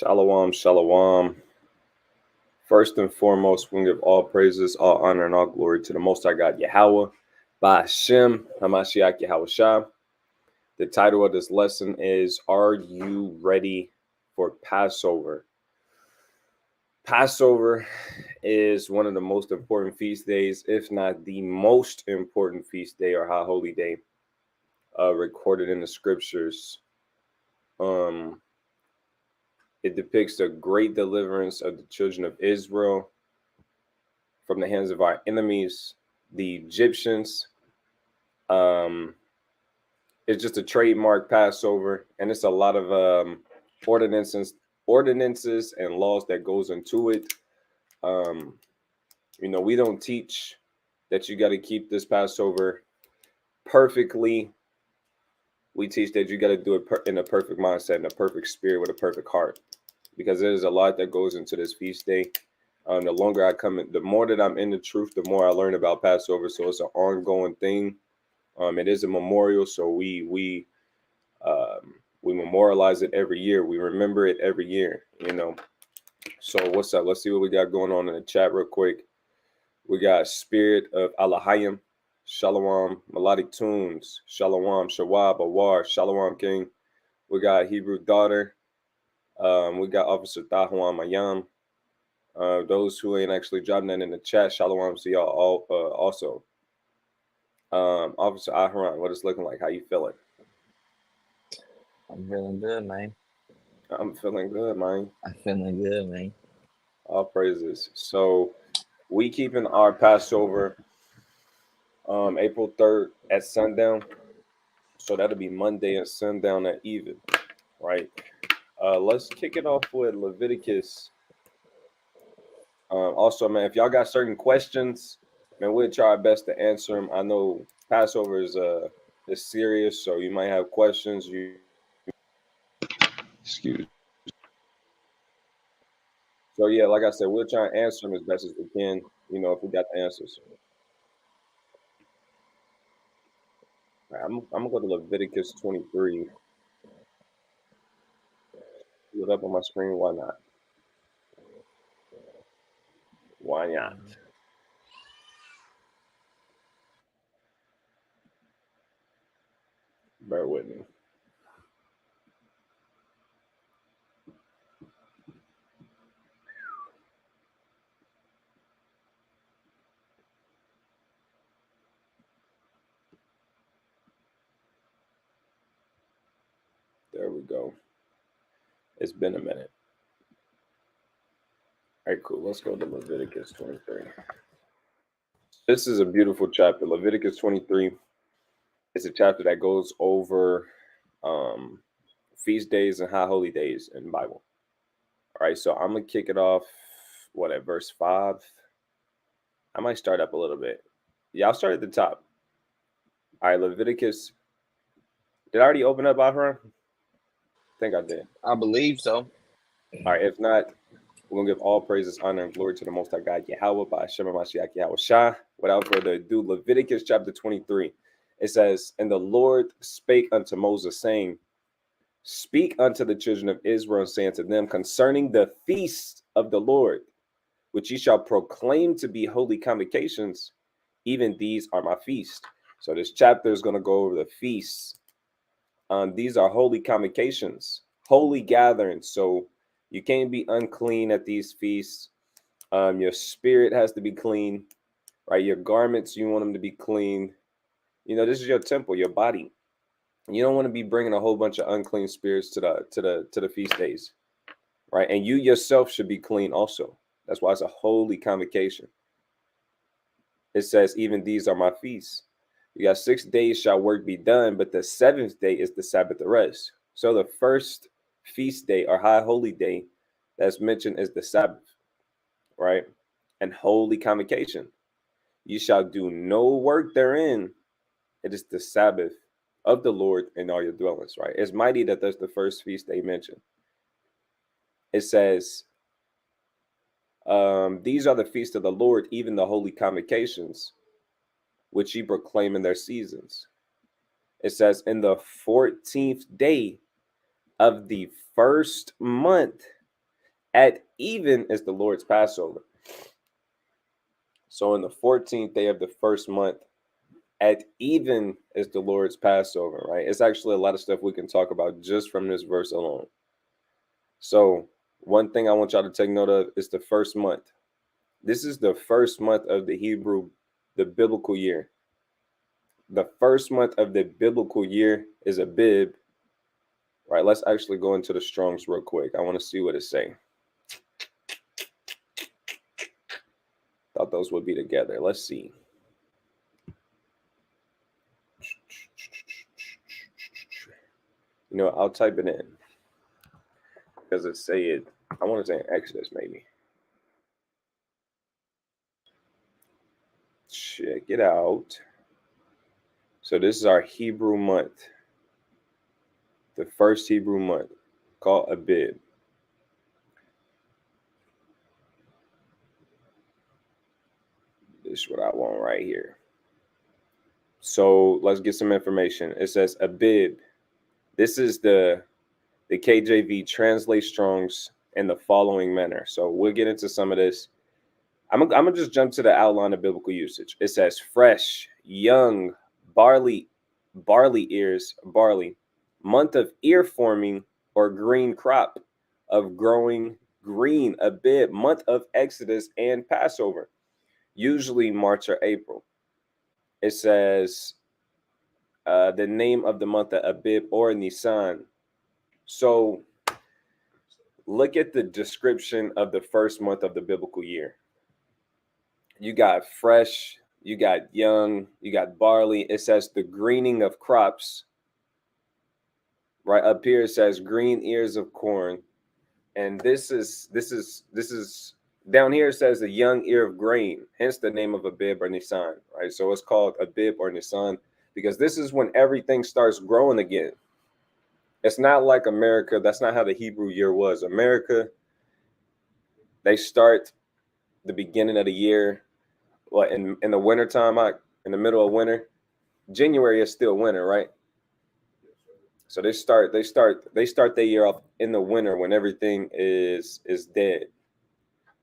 Shalom, shalom. First and foremost, we give all praises, all honor, and all glory to the Most High God, Yahweh, by Hashem, Hamashiach Yahweh Shah. The title of this lesson is, Are You Ready for Passover? Passover is one of the most important feast days, if not the most important feast day or high holy day recorded in the scriptures. It depicts the great deliverance of the children of Israel from the hands of our enemies, the Egyptians. It's just a trademark Passover, and it's a lot of ordinances and laws that goes into it. We don't teach that you got to keep this Passover perfectly. We teach that you got to do it in a perfect mindset, in a perfect spirit, with a perfect heart, because there's a lot that goes into this feast day. The longer I come in, the more that I'm in the truth, the more I learn about Passover. So it's an ongoing thing. It is a memorial, so we memorialize it every year. We remember it every year, So what's up? Let's see what we got going on in the chat real quick. We got Spirit of Alahayim, Shalom, Melodic Tunes, Shalom, Shawab, Awar, Shalom King. We got Hebrew Daughter. We got Officer Tahuan Mayam. Those who ain't actually dropping that in the chat, Shalom to y'all all also. Officer Aharon, what it's looking like? How you feeling? I'm feeling good, man. I'm feeling good, man. I'm feeling good, man. All praises. So we keeping our Passover April 3rd at sundown. So that'll be Monday at sundown at even, right? Let's kick it off with Leviticus. Also, man, if y'all got certain questions, man, we'll try our best to answer them. I know Passover is serious, so you might have questions. Excuse. So yeah, like I said, we'll try and answer them as best as we can. If we got the answers. All right, I'm gonna go to Leviticus 23. Put it up on my screen. Why not? Why not? Bear with me. There we go. It's been a minute. All right, cool. Let's go to Leviticus 23. This is a beautiful chapter. Leviticus 23 is a chapter that goes over feast days and high holy days in the Bible. All right, so I'm going to kick it off, at verse 5? I might start up a little bit. Yeah, I'll start at the top. All right, Leviticus. Did I already open up, Aharon? I think I did. I believe so. All right, if not, we're going to give all praises, honor, and glory to the Most High God, Yahweh, by Hashem Hamashiach Yahweh Shah. Without further ado, Leviticus chapter 23. It says, And the Lord spake unto Moses, saying, Speak unto the children of Israel, saying to them, concerning the feast of the Lord, which ye shall proclaim to be holy convocations, even these are my feasts. So this chapter is going to go over the feasts. These are holy convocations, holy gatherings. So you can't be unclean at these feasts. Your spirit has to be clean, right? Your garments, you want them to be clean. This is your temple, your body. You don't want to be bringing a whole bunch of unclean spirits to the feast days, right? And you yourself should be clean also. That's why it's a holy convocation. It says, even these are my feasts. You got 6 days shall work be done, but the 7th day is the Sabbath of rest. So the first feast day or high holy day that's mentioned is the Sabbath, right? And holy convocation. You shall do no work therein. It is the Sabbath of the Lord in all your dwellings, right? It's mighty that that's the first feast they mentioned. It says, these are the feasts of the Lord, even the holy convocations, which ye proclaim in their seasons. It says, in the 14th day of the first month At even is the Lord's Passover. So on the 14th day of the first month, at even is the Lord's Passover, right? It's actually a lot of stuff we can talk about just from this verse alone. So one thing I want y'all to take note of is the first month. This is the first month of the biblical year. The first month of the biblical year is Abib. Right, let's actually go into the Strongs real quick. I want to see what it's saying. Thought those would be together. Let's see. You know, I'll type it in because it said, I want to say in Exodus maybe. Check it out. So this is our Hebrew month. The first Hebrew month called Abib. This is what I want right here. So let's get some information. It says Abib. This is the KJV translate Strongs in the following manner. So we'll get into some of this. I'm gonna just jump to the outline of biblical usage. It says fresh, young, barley ears, month of ear forming or green crop of growing green, Abib, month of Exodus and Passover, usually March or April. It says the name of the month of Abib or Nisan. So look at the description of the first month of the biblical year. You got fresh, you got young, you got barley. It says the greening of crops. Right up here it says green ears of corn. And this is down here it says a young ear of grain, hence the name of Abib or Nisan, right? So it's called Abib or Nisan because this is when everything starts growing again. It's not like America. That's not how the Hebrew year was. America, they start the beginning of the year, well, in the wintertime, in the middle of winter. January is still winter, right? So they start their year off in the winter when everything is dead,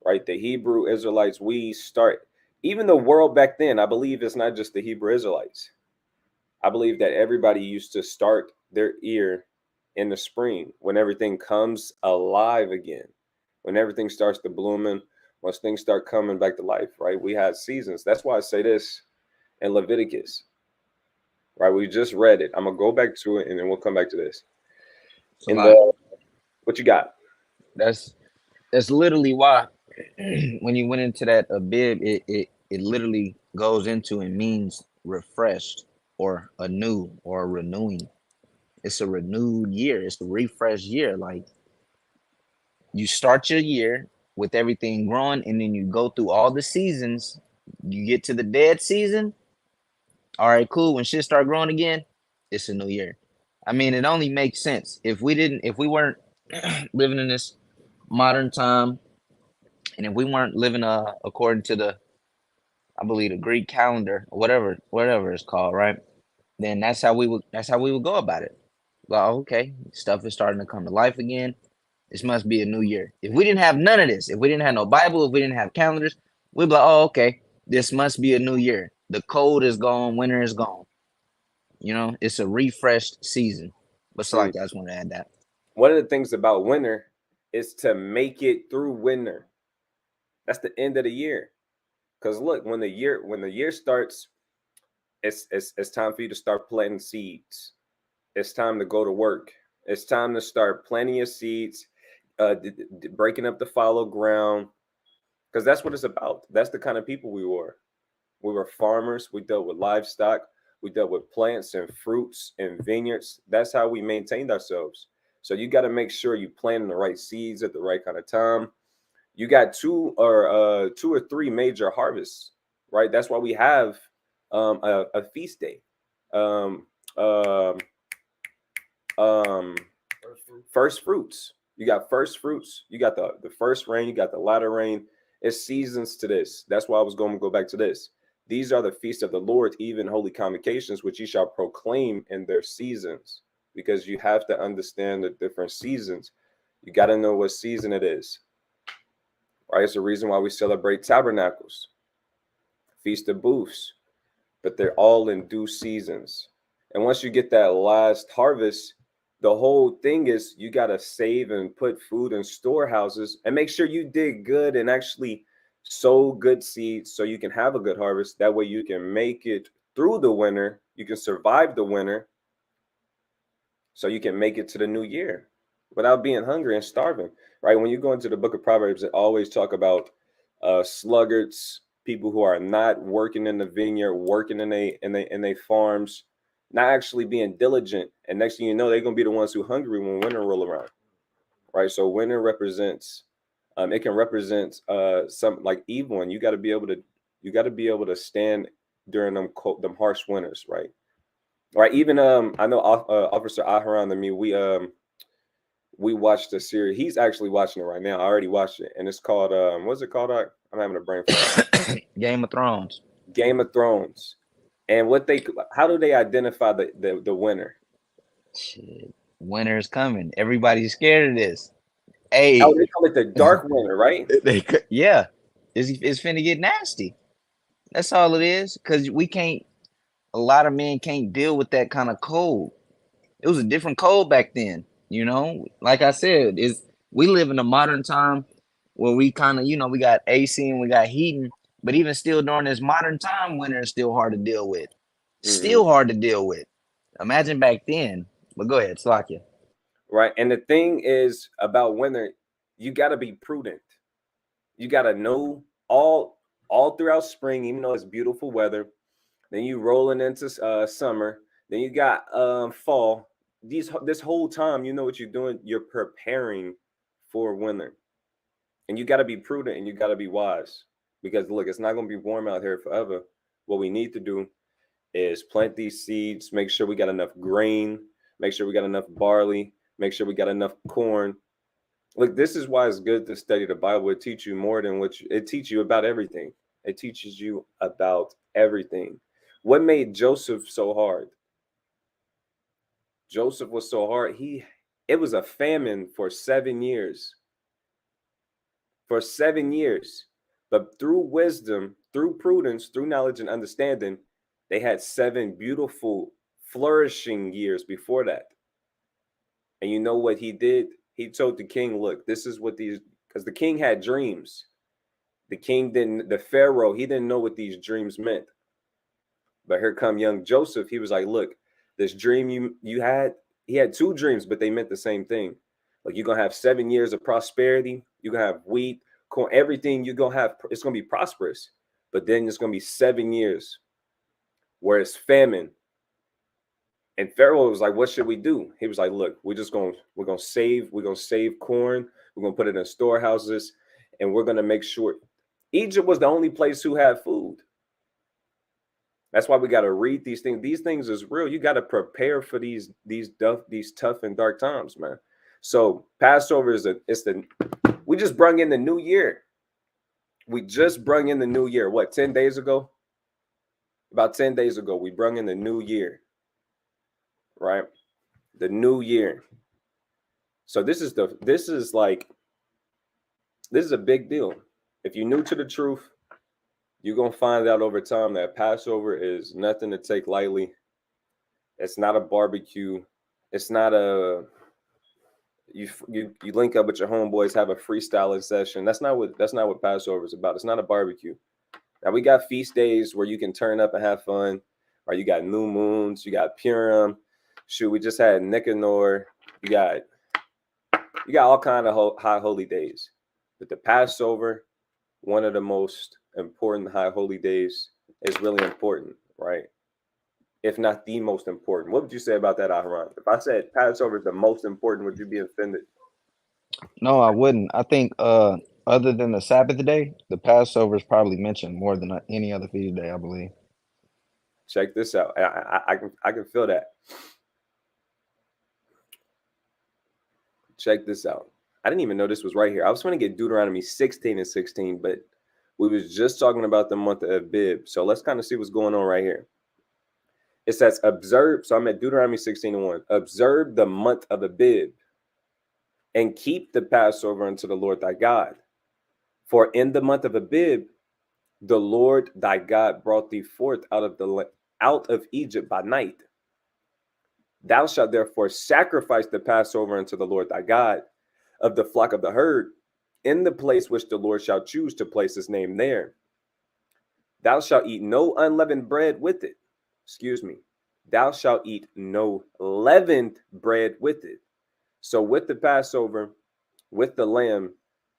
right? The Hebrew Israelites, we start, even the world back then, I believe it's not just the Hebrew Israelites. I believe that everybody used to start their year in the spring when everything comes alive again, when everything starts to blooming, once things start coming back to life, right? We had seasons. That's why I say this in Leviticus, right? We just read it. I'm gonna go back to it and then we'll come back to this. What you got? That's literally why when you went into that Abib, it literally goes into and means refreshed or anew or renewing. It's a renewed year. It's a refreshed year. Like you start your year with everything growing, and then you go through all the seasons. You get to the dead season. All right, cool. When shit start growing again, it's a new year. I mean, it only makes sense if we weren't living in this modern time, and if we weren't living according to the, I believe, the Greek calendar or whatever it's called, right? Then that's how we would go about it. Well, okay, stuff is starting to come to life again. This must be a new year. If we didn't have none of this, if we didn't have no Bible, if we didn't have calendars, we'd be like, oh, okay, this must be a new year. The cold is gone, winter is gone. You know, it's a refreshed season. But so like, I just want to add that. One of the things about winter is to make it through winter. That's the end of the year. Because look, when the year starts, it's time for you to start planting seeds. It's time to go to work. It's time to start planting your seeds, breaking up the fallow ground, because that's what it's about. That's the kind of people we were. We were farmers. We dealt with livestock. We dealt with plants and fruits and vineyards. That's how we maintained ourselves. So you got to make sure you plant the right seeds at the right kind of time. You got two or three major harvests, right? That's why we have a feast day. First fruits. You got first fruits. You got the first rain. You got the latter rain. It's seasons to this. That's why I was going to go back to this. These are the feasts of the Lord, even holy convocations, which ye shall proclaim in their seasons, because you have to understand the different seasons. You got to know what season it is. right? It's the reason why we celebrate tabernacles, feast of booths, but they're all in due seasons. And once you get that last harvest, the whole thing is you got to save and put food in storehouses and make sure you dig good and actually sow good seeds so you can have a good harvest. That way you can make it through the winter. You can survive the winter so you can make it to the new year without being hungry and starving, right? When you go into the book of Proverbs, it always talk about sluggards, people who are not working in the vineyard, working in they farms, not actually being diligent. And next thing you know, they're gonna be the ones who are hungry when winter roll around, right? So winter represents, it can represent some like evil, and you got to be able to stand during them them harsh winters, right? Right. Even I know Officer Aharon and me, we watched a series. He's actually watching it right now. I already watched it, and it's called what's it called? I'm having a brain fart. Game of Thrones. Game of Thrones. And how do they identify the winner? Shit. Winter's coming. Everybody's scared of this. Hey, Oh, they call it the dark winter, right? Yeah, it's finna get nasty. That's all it is. Cause a lot of men can't deal with that kind of cold. It was a different cold back then. You know, like I said, we live in a modern time where we kind of, we got AC and we got heating, but even still during this modern time, winter is still hard to deal with. Still hard to deal with. Imagine back then. But go ahead, Slakia. Right. And the thing is about winter, you got to be prudent. You got to know all throughout spring, even though it's beautiful weather. Then you rolling into summer. Then you got fall. This whole time, you know what you're doing. You're preparing for winter, and you got to be prudent and you got to be wise, because look, it's not going to be warm out here forever. What we need to do is plant these seeds, make sure we got enough grain, make sure we got enough barley, make sure we got enough corn. Look, this is why it's good to study the Bible. It teaches you more than it teaches you about everything. It teaches you about everything. What made Joseph so hard? Joseph was so hard. It was a famine for 7 years. For 7 years. But through wisdom, through prudence, through knowledge and understanding, they had 7 beautiful, flourishing years before that. And you know what he did? He told the king, look, this is what because the king had dreams. The Pharaoh, he didn't know what these dreams meant. But here come young Joseph. He was like, look, this dream you had, he had 2 dreams, but they meant the same thing. Like, you're going to have 7 years of prosperity. You're going to have wheat, corn, everything you're going to have. It's going to be prosperous. But then it's going to be 7 years where it's famine. And Pharaoh was like, what should we do? He was like, look, we're going to save corn. We're going to put it in storehouses, and we're going to make sure. Egypt was the only place who had food. That's why we got to read these things. These things is real. You got to prepare for these tough and dark times, man. So Passover we just brung in the new year. We just brung in the new year. What, 10 days ago? About 10 days ago, we brung in the new year. Right? The new year. So this is a big deal. If you're new to the truth, you're going to find out over time that Passover is nothing to take lightly. It's not a barbecue. It's not you link up with your homeboys, have a freestyling session. That's not what Passover is about. It's not a barbecue. Now, we got feast days where you can turn up and have fun. Or you got new moons, you got Purim. Shoot, we just had Nicanor. You got all kind of high holy days. But the Passover, one of the most important high holy days, is really important, right? If not the most important. What would you say about that, Aharon? If I said Passover is the most important, would you be offended? No, I wouldn't. I think other than the Sabbath day, the Passover is probably mentioned more than any other feast day, I believe. Check this out. I can feel that. Check this out. I didn't even know this was right here. I was trying to get Deuteronomy 16 and 16, but we was just talking about the month of Abib. So let's kind of see what's going on right here. It says, observe. So I'm at Deuteronomy 16 and 1. Observe the month of Abib and keep the Passover unto the Lord thy God. For in the month of Abib, the Lord thy God brought thee forth out of Egypt by night. Thou shalt therefore sacrifice the Passover unto the Lord thy God of the flock of the herd in the place which the Lord shall choose to place his name there. Thou shalt eat no unleavened bread with it. Excuse me. Thou shalt eat no leavened bread with it. So with the Passover, with the lamb,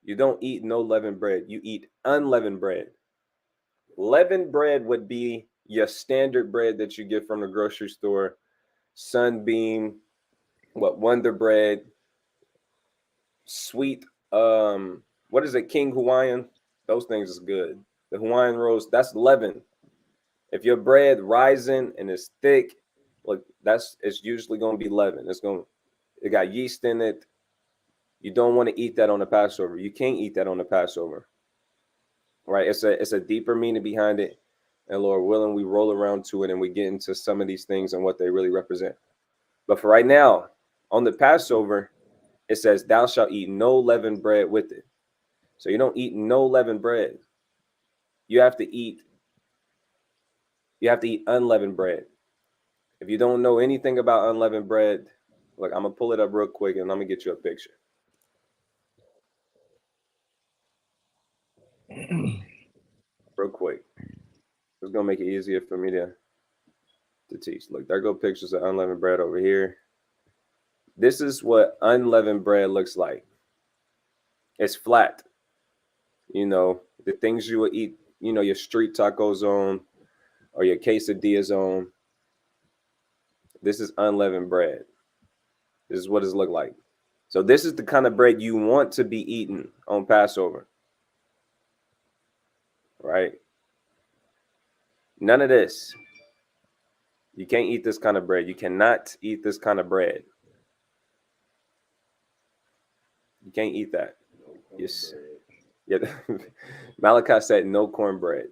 you don't eat no leavened bread. You eat unleavened bread. Leavened bread would be your standard bread that you get from the grocery store. Sunbeam, Wonder Bread, sweet, what is it, King Hawaiian? Those things is good. The Hawaiian rolls, that's leaven. If your bread rising and it's thick, look, it's usually going to be leaven. It got yeast in it. You don't want to eat that on the Passover. You can't eat that on the Passover, right? It's a deeper meaning behind it, and Lord willing, we roll around to it and we get into some of these things and what they really represent. But for right now, on the Passover, it says, "Thou shalt eat no leavened bread with it." So you don't eat no leavened bread. You have to eat unleavened bread. If you don't know anything about unleavened bread, look, I'm gonna pull it up real quick and I'm gonna get you a picture. Real quick. It's gonna make it easier for me to teach. Look, there go pictures of unleavened bread over here. This is what unleavened bread looks like. It's flat. You know, the things you will eat, you know, your street tacos on or your quesadillas on. This is unleavened bread. This is what it look like. So this is the kind of bread you want to be eaten on Passover. Right? None of this. You can't eat this kind of bread. You cannot eat this kind of bread. You can't eat that. Yes. Yeah. Malachi said no cornbread.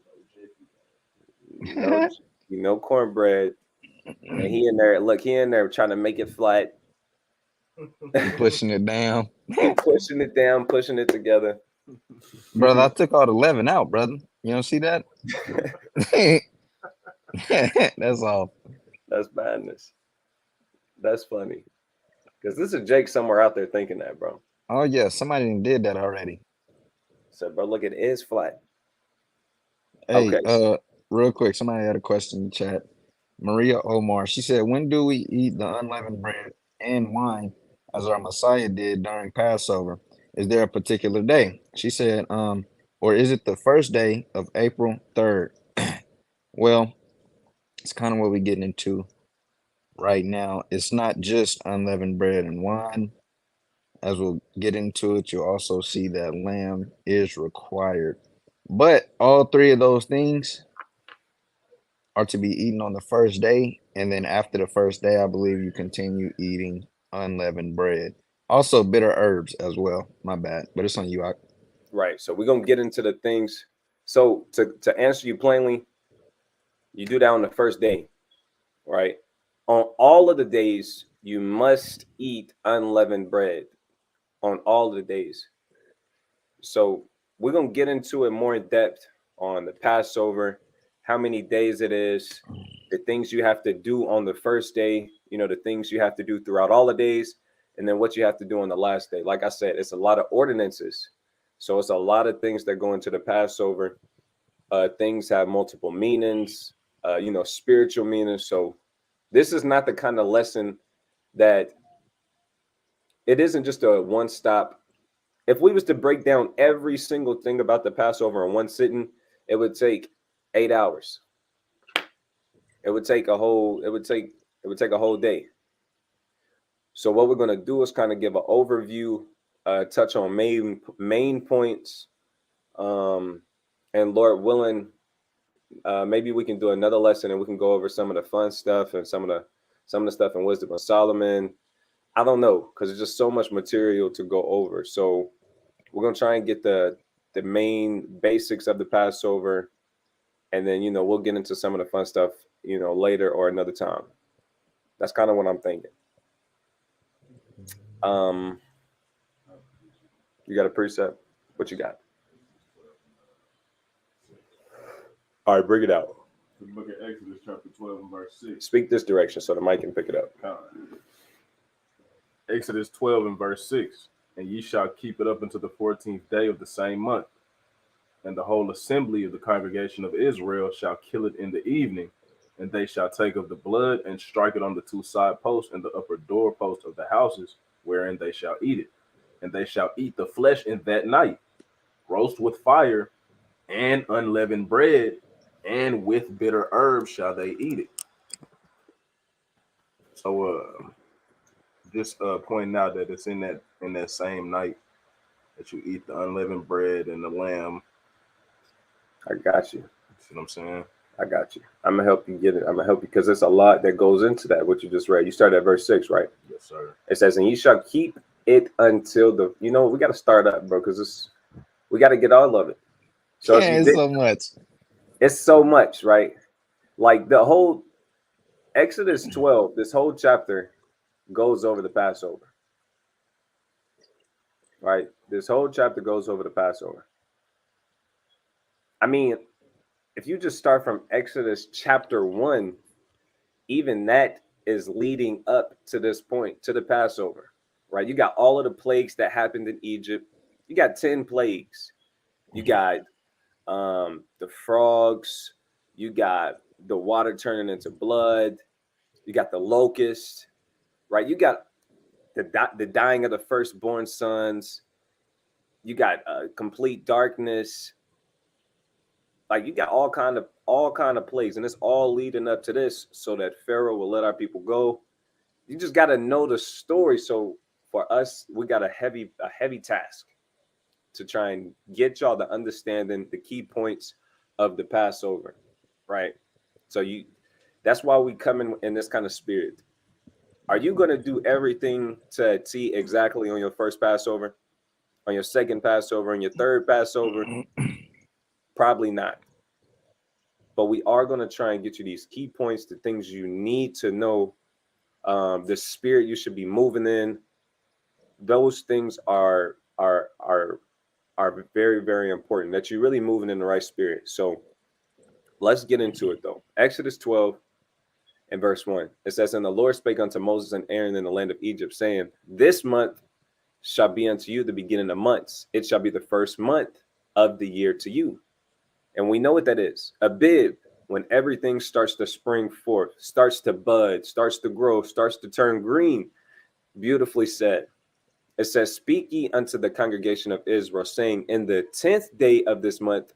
No cornbread. And he in there trying to make it flat. Pushing it down. Pushing it down, pushing it together. Brother, I took all the leaven out, brother. You don't see that? That's all. That's madness. That's funny. Because this is Jake somewhere out there thinking that, bro. Oh yeah, somebody did that already. So, bro, look, it is flat. Hey, Okay. real quick, somebody had a question in the chat. Maria Omar, she said, "When do we eat the unleavened bread and wine as our Messiah did during Passover? Is there a particular day?" She said, or is it the first day of April 3rd? Well, it's kind of what we're getting into right now. It's not just unleavened bread and wine. As we'll get into it, you'll also see that lamb is required. But all three of those things are to be eaten on the first day. And then after the first day, I believe you continue eating unleavened bread. Also bitter herbs as well. My bad. But it's on you. Right. So we're going to get into the things. So to answer you plainly, you do that on the first day, right? On all of the days, you must eat unleavened bread on all of the days. So we're going to get into it more in depth on the Passover, how many days it is, the things you have to do on the first day, you know, the things you have to do throughout all the days, and then what you have to do on the last day. Like I said, it's a lot of ordinances. So it's a lot of things that go into the Passover. Things have multiple meanings, you know, spiritual meanings. So this is not the kind of lesson that it isn't just a one stop. If we was to break down every single thing about the Passover in one sitting, it would take 8 hours. It would take a whole day. So what we're going to do is kind of give an overview, touch on main points, and Lord willing, maybe we can do another lesson and we can go over some of the fun stuff and some of the stuff in Wisdom of Solomon. I don't know, because there's just so much material to go over. So we're gonna try and get the main basics of the Passover, and then, you know, we'll get into some of the fun stuff, you know, later or another time. That's kind of what I'm thinking. You got a precept? What you got? All right, bring it out. The book of Exodus, chapter 12, and verse 6. Speak this direction so the mic can pick it up. Exodus 12 and verse 6. And ye shall keep it up until the 14th day of the same month. And the whole assembly of the congregation of Israel shall kill it in the evening. And they shall take of the blood and strike it on the two side posts and the upper doorpost of the houses, wherein they shall eat it. And they shall eat the flesh in that night, roast with fire and unleavened bread, and with bitter herbs shall they eat it. So just pointing out that it's in that same night that you eat the unleavened bread and the lamb. I got you. See what I'm saying? I got you. I'm gonna help you get it. I'm gonna help you because there's a lot that goes into that. What you just read. You started at verse 6, right? Yes, sir. It says, "And ye shall keep it until the." You know, we got to start up, bro, because we got to get all of it. So Yeah, it's so much. It's so much, right? Like the whole Exodus 12, this whole chapter goes over the Passover. Right? This whole chapter goes over the Passover. I mean, if you just start from Exodus chapter 1, even that is leading up to this point, to the Passover, right? You got all of the plagues that happened in Egypt. You got 10 plagues. You got the frogs. You got the water turning into blood. You got the locust, right? You got the dying of the firstborn sons. You got complete darkness. Like you got all kind of plagues, and it's all leading up to this so that Pharaoh will let our people go. You just got to know the story. So for us, we got a heavy task to try and get y'all to understanding the key points of the Passover, right? So that's why we come in this kind of spirit. Are you going to do everything to T exactly on your first Passover, on your second Passover, on your third Passover? Probably not. But we are going to try and get you these key points, the things you need to know, the spirit you should be moving in. Those things are very, very important, that you're really moving in the right spirit. So let's get into it, though. Exodus 12 and verse 1. It says, "And the Lord spake unto Moses and Aaron in the land of Egypt, saying, This month shall be unto you the beginning of months. It shall be the first month of the year to you." And we know what that is. Abib, when everything starts to spring forth, starts to bud, starts to grow, starts to turn green. Beautifully said. It says, "Speak ye unto the congregation of Israel, saying, In the 10th day of this month,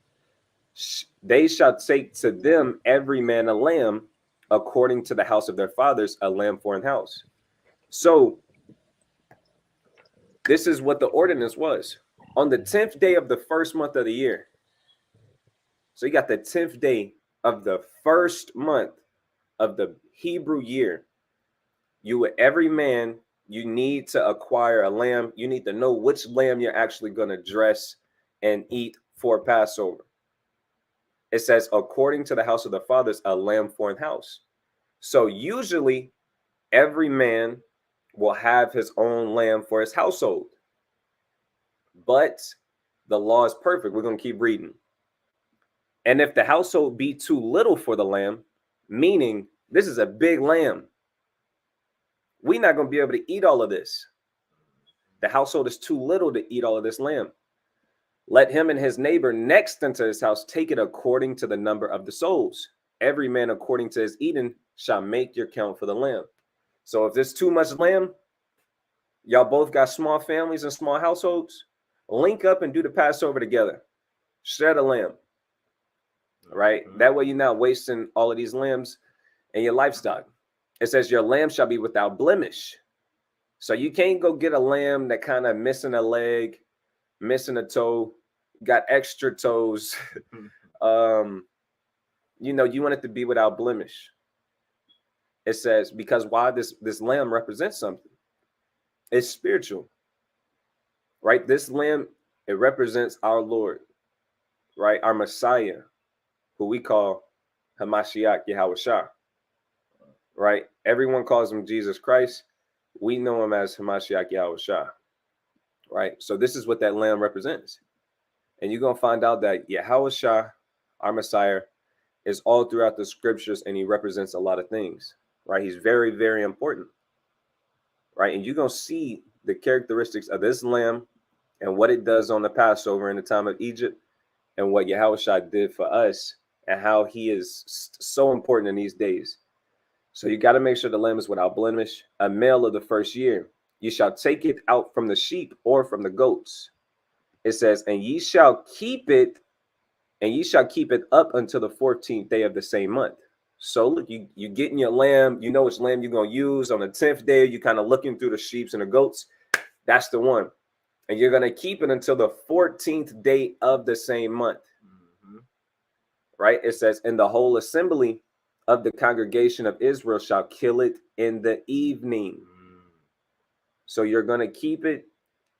they shall take to them every man a lamb, according to the house of their fathers, a lamb for an house." So this is what the ordinance was. On the 10th day of the first month of the year. So you got the 10th day of the first month of the Hebrew year. Every man, you need to acquire a lamb. You need to know which lamb you're actually going to dress and eat for Passover. It says, according to the house of the fathers, a lamb for an house. So usually every man will have his own lamb for his household. But the law is perfect. We're going to keep reading. "And if the household be too little for the lamb," meaning this is a big lamb, we're not going to be able to eat all of this. The household is too little to eat all of this lamb. "Let him and his neighbor next unto his house take it according to the number of the souls. Every man according to his eating shall make your count for the lamb." So if there's too much lamb, y'all both got small families and small households, link up and do the Passover together. Share the lamb. Right? That way you're not wasting all of these lambs in your livestock. It says, "Your lamb shall be without blemish." So you can't go get a lamb that kind of missing a leg, missing a toe, got extra toes. You want it to be without blemish. It says, because why? This lamb represents something. It's spiritual. Right? This lamb, it represents our Lord, right? Our Messiah, who we call Hamashiach Yahushua, right? Everyone calls him Jesus Christ. We know him as Hamashiach Yahushua, right? So this is what that lamb represents. And you're going to find out that Yahushua, our Messiah, is all throughout the scriptures, and he represents a lot of things, right? He's very, very important, right? And you're going to see the characteristics of this lamb and what it does on the Passover in the time of Egypt, and what Yahushua did for us, and how he is so important in these days. So you got to make sure the lamb is without blemish, a male of the first year. You shall take it out from the sheep or from the goats. It says, and ye shall keep it up until the 14th day of the same month. So look, you getting your lamb, you know which lamb you're going to use on the 10th day. You kind of looking through the sheep and the goats. That's the one. And you're going to keep it until the 14th day of the same month. Mm-hmm. Right? It says, and the whole assembly of the congregation of Israel shall kill it in the evening. So you're going to keep it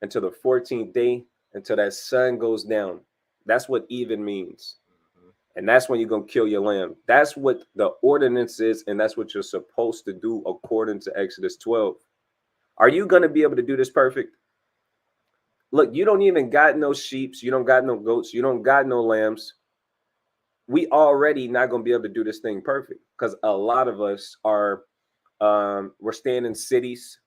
until the 14th day, until that sun goes down. That's what even means. And that's when you're going to kill your lamb. That's what the ordinance is, and that's what you're supposed to do according to Exodus 12. Are you going to be able to do this perfect? Look, you don't even got no sheep. You don't got no goats. You don't got no lambs. We already not going to be able to do this thing perfect, because a lot of us are, we're staying in cities.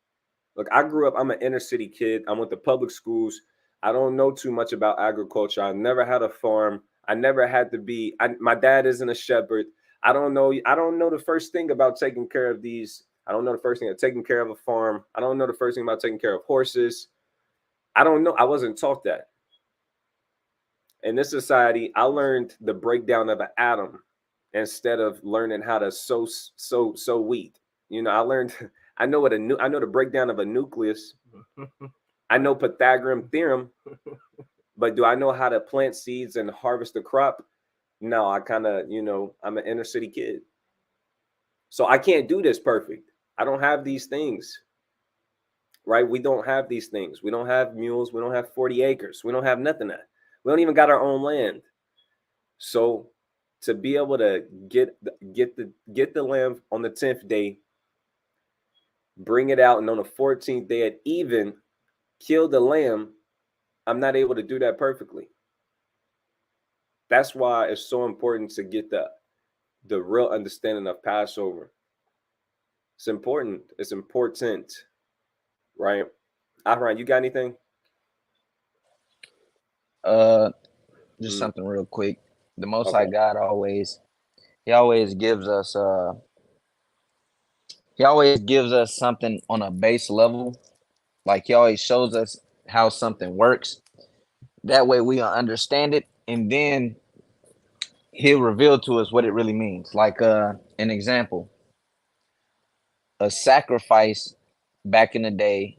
Look, I grew up, I'm an inner city kid. I went to public schools. I don't know too much about agriculture. I never had a farm. I never had to be, my dad isn't a shepherd. I don't know the first thing about taking care of these. I don't know the first thing of taking care of a farm. I don't know the first thing about taking care of horses. I don't know. I wasn't taught that. In this society, I learned the breakdown of an atom instead of learning how to sow wheat. You know, I know the breakdown of a nucleus. I know Pythagorean theorem, but do I know how to plant seeds and harvest a crop? No, I kind of, I'm an inner city kid. So I can't do this perfect. I don't have these things, right? We don't have these things. We don't have mules. We don't have 40 acres. We don't have nothing that. We don't even got our own land. So to be able to get the lamb on the 10th day, bring it out, and on the 14th day at even, kill the lamb, I'm not able to do that perfectly. That's why it's so important to get the real understanding of Passover. It's important. It's important, right? Ahran, you got anything? Just something real quick. The Most High God he always gives us something on a base level. Like he always shows us how something works. That way we understand it, and then he'll reveal to us what it really means. Like an example, a sacrifice back in the day,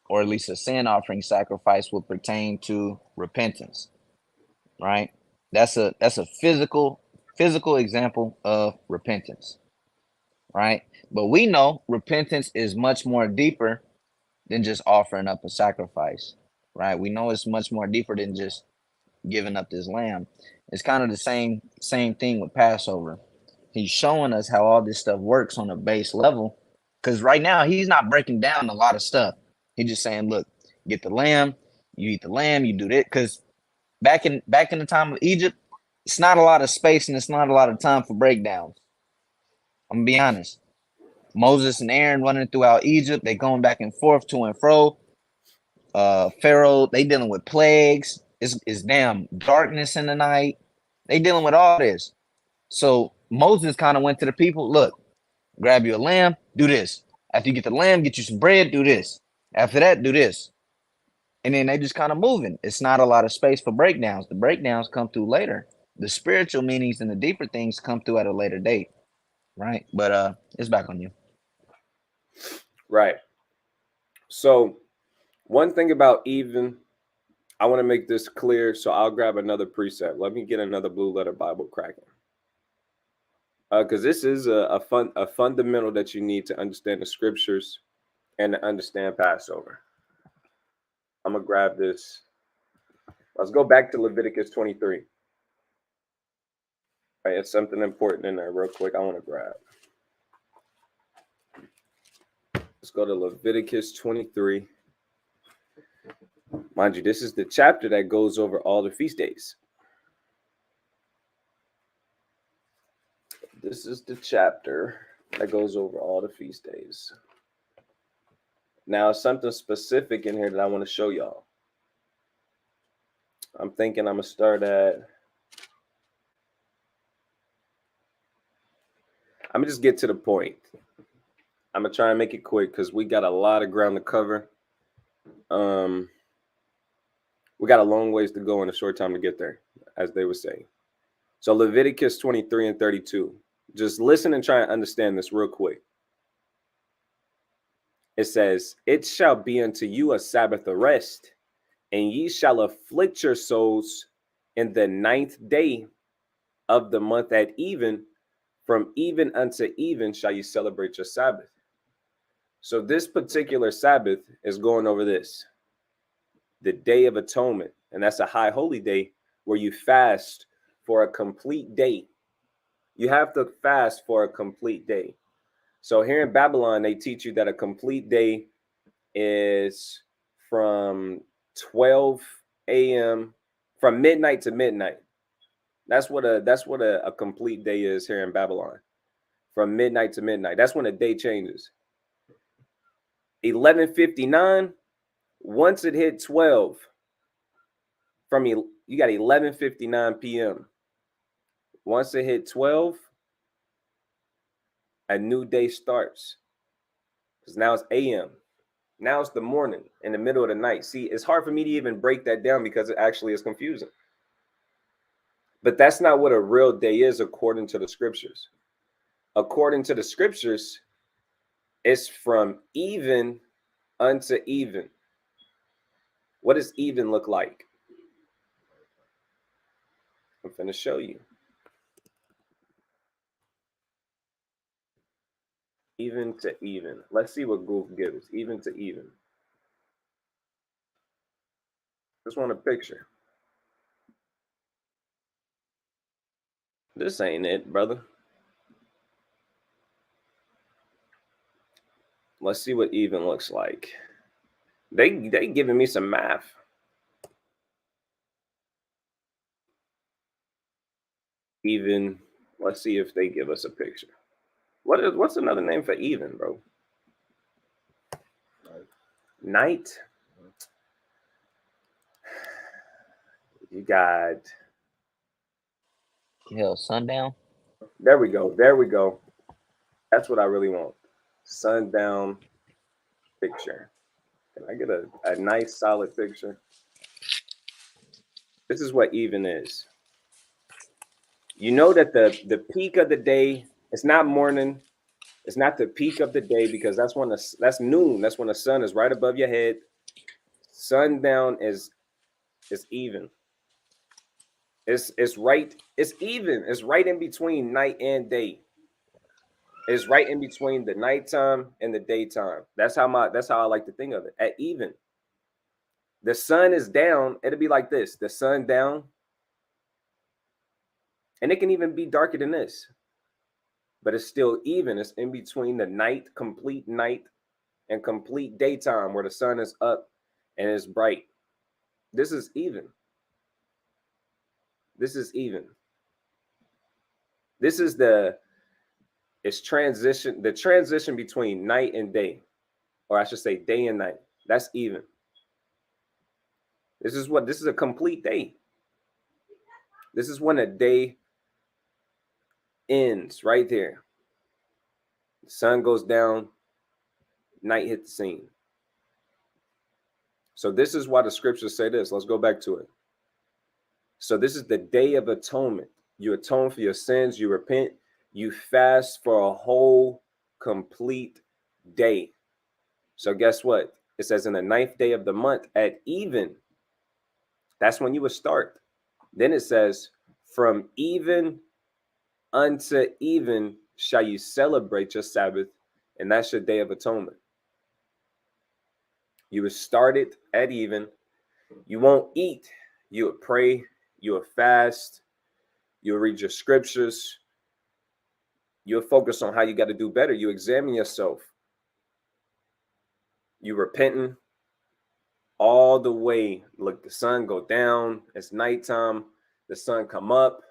or at least a sin offering sacrifice, would pertain to repentance, right? That's a physical example of repentance, right? But we know repentance is much more deeper than just offering up a sacrifice, right? We know it's much more deeper than just giving up this lamb. It's kind of the same thing with Passover. He's showing us how all this stuff works on a base level, because right now he's not breaking down a lot of stuff. He's just saying, look, get the lamb, you eat the lamb, you do that. Because back in the time of Egypt, it's not a lot of space and it's not a lot of time for breakdowns. I'm gonna be honest. Moses and Aaron running throughout Egypt, they going back and forth to and fro. Pharaoh, they dealing with plagues. It's damn darkness in the night. They dealing with all this. So Moses kind of went to the people, look, grab you a lamb, do this. After you get the lamb, get you some bread, do this. After that, do this. And then they just kind of moving. It's not a lot of space for breakdowns. The breakdowns come through later. The spiritual meanings and the deeper things come through at a later date, right? But it's back on you. Right. So one thing about even, I want to make this clear, so I'll grab another preset. Let me get another blue letter Bible cracking. Because this is a fundamental that you need to understand the scriptures and to understand Passover. I'm going to grab this. Let's go back to Leviticus 23. Right, it's something important in there real quick I want to grab. Let's go to Leviticus 23. Mind you, this is the chapter that goes over all the feast days. This is the chapter that goes over all the feast days. Now, something specific in here that I want to show y'all. I'm thinking I'm going to start at... I'm going to just get to the point. I'm going to try and make it quick because we got a lot of ground to cover. We got a long ways to go in a short time to get there, as they would say. So Leviticus 23 and 32. Just listen and try and understand this real quick. It says, "It shall be unto you a Sabbath of rest, and ye shall afflict your souls in the 9th day of the month at even. From even unto even shall you celebrate your Sabbath." So this particular Sabbath is going over this, the Day of Atonement. And that's a high holy day where you fast for a complete day. You have to fast for a complete day. So here in Babylon, they teach you that a complete day is from 12 a.m. from midnight to midnight. That's what a complete day is here in Babylon. From midnight to midnight. That's when a day changes. 11:59, once it hit 12, you got 11:59 p.m. Once it hit 12, a new day starts. Because now it's a.m. Now it's the morning in the middle of the night. See, it's hard for me to even break that down because it actually is confusing. But that's not what a real day is according to the scriptures. According to the scriptures, it's from even unto even. What does even look like? I'm going to show you. Even to even. Let's see what Google gives us. Even to even. Just want a picture. This ain't it, brother. Let's see what even looks like. They giving me some math. Even. Let's see if they give us a picture. What's another name for even, bro? Night. You got. Hell, sundown. There we go. There we go. That's what I really want. Sundown picture. Can I get a nice solid picture? This is what even is. You know that the peak of the day, it's not morning. It's not the peak of the day because that's noon. That's when the sun is right above your head. Sundown is even. It's right. It's even. It's right in between night and day. It's right in between the nighttime and the daytime. That's how I like to think of it. At even. The sun is down. It'll be like this. The sun down. And it can even be darker than this. But it's still even. It's in between the night, complete night, and complete daytime where the sun is up and it's bright. This is even. This is even. This is the transition between night and day, or I should say day and night. That's even. This is a complete day. This is when a day ends right there. The sun goes down, night hit the scene. So this is why the scriptures say this. Let's go back to it. So this is the Day of Atonement. You atone for your sins, you repent, you fast for a whole complete day. So guess what? It says in the 9th day of the month at even. That's when you would start. Then it says from even unto even shall you celebrate your Sabbath, and that's your Day of Atonement. You would start it at even. You won't eat. You would pray. You would fast. You would read your scriptures. You'll focus on how you got to do better. You examine yourself. You repenting all the way. Look, the sun go down. It's nighttime. The sun come up.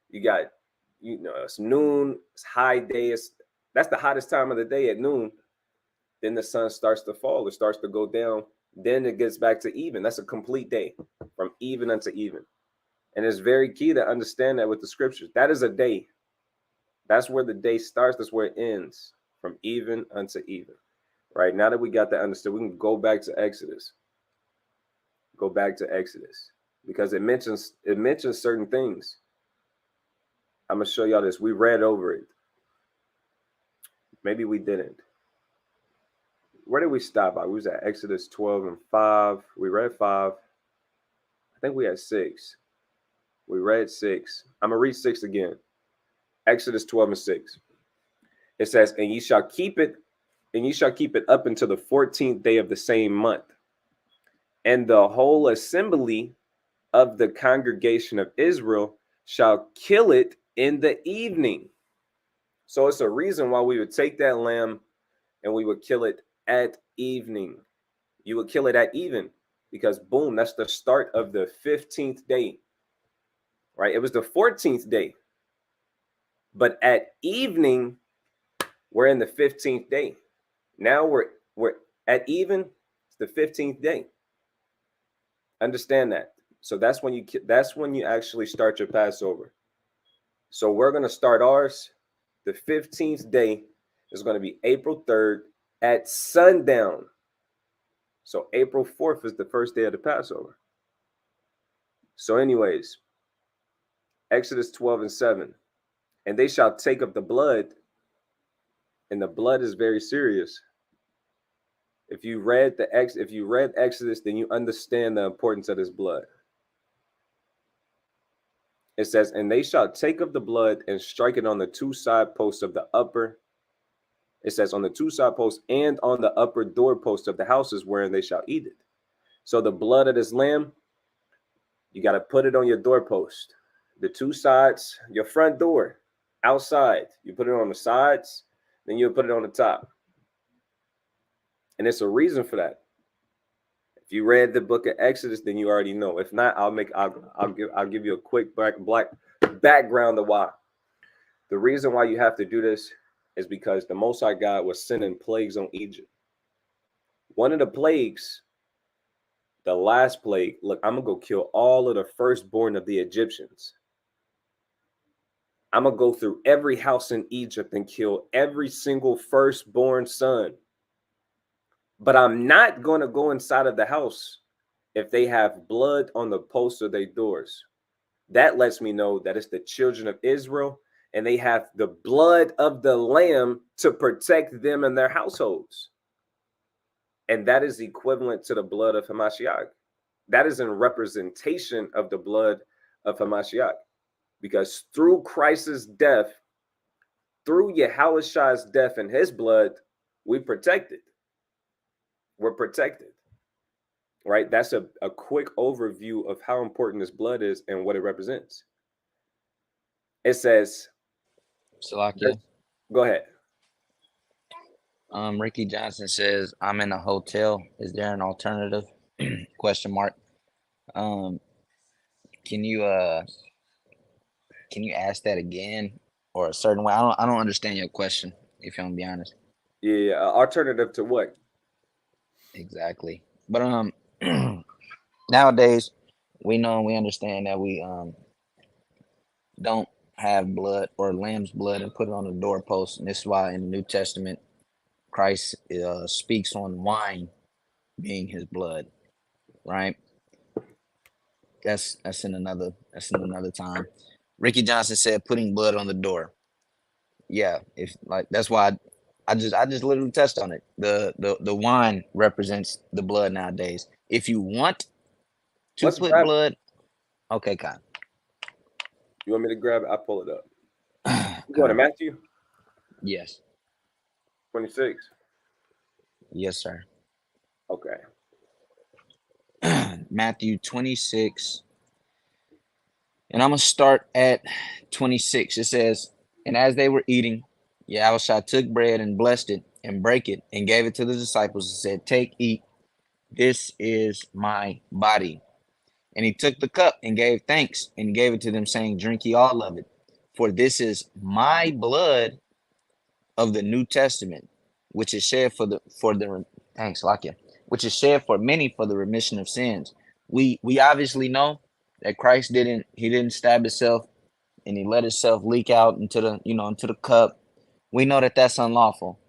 You got you know, it's noon, it's high day, that's the hottest time of the day at noon. Then the sun starts to fall, it starts to go down, then it gets back to even. That's a complete day, from even unto even. And it's very key to understand that with the scriptures. That is a day. That's where the day starts, that's where it ends, from even unto even. Right, now that we got that understood, we can go back to Exodus. Go back to Exodus, because it mentions certain things. I'm gonna show y'all this. We read over it. Maybe we didn't. Where did we stop at? We was at Exodus 12 and 5. We read 5. I think we had 6. We read 6. I'm gonna read 6 again. Exodus 12 and 6. It says, and ye shall keep it up until the 14th day of the same month. And the whole assembly of the congregation of Israel shall kill it in the evening. So it's a reason why we would take that lamb and we would kill it at evening. You would kill it at even, because boom, that's the start of the 15th day, right? It was the 14th day, but at evening, we're in the 15th day. Now we're at even, it's the 15th day. Understand that. So that's when you actually start your Passover. So we're going to start ours. The 15th day is going to be April 3rd at sundown. So April 4th is the first day of the Passover. So anyways, Exodus 12 and 7. And they shall take up the blood. And the blood is very serious. If you read Exodus, then you understand the importance of this blood. It says, and they shall take of the blood and strike it on the two side posts of the upper. It says on the two side posts and on the upper doorpost of the houses wherein they shall eat it. So the blood of this lamb, you got to put it on your doorpost. The two sides, your front door, outside. You put it on the sides, then you'll put it on the top. And it's a reason for that. If you read the book of Exodus, then you already know. If not, I'll give you a quick black background of why. The reason why you have to do this is because the Most High God was sending plagues on Egypt. One of the plagues, the last plague, look, I'm gonna go kill all of the firstborn of the Egyptians. I'm gonna go through every house in Egypt and kill every single firstborn son. But I'm not going to go inside of the house if they have blood on the posts of their doors. That lets me know that it's the children of Israel and they have the blood of the lamb to protect them and their households. And that is equivalent to the blood of Hamashiach. That is in representation of the blood of Hamashiach. Because through Christ's death, through Yahushua's death and his blood, we protected. We're protected, right? That's a quick overview of how important this blood is and what it represents. It says, Salakia. Go ahead. Ricky Johnson says, I'm in a hotel. Is there an alternative? Question mark. Can you ask that again or a certain way? I don't understand your question, if you want to be honest. Yeah, alternative to what? Exactly. But nowadays we know and we understand that we don't have blood or lamb's blood and put it on the doorpost. And this is why in the New Testament Christ speaks on wine being his blood, right? That's in another time. Ricky Johnson said putting blood on the door. Yeah, if like that's why I just literally touched on it. The wine represents the blood nowadays. If you want to put blood, okay, Kyle. You want me to grab it? I'll pull it up. You going to Matthew? Yes. 26. Yes, sir. Okay. Matthew 26. And I'm gonna start at 26. It says, and as they were eating, Yahushua took bread and blessed it and brake it and gave it to the disciples and said, take, eat. This is my body. And he took the cup and gave thanks and gave it to them, saying, drink ye all of it. For this is my blood of the New Testament, which is shed thanks, Lakia, which is shed for many for the remission of sins. We obviously know that Christ didn't stab himself and he let himself leak out into the cup. We know that that's unlawful,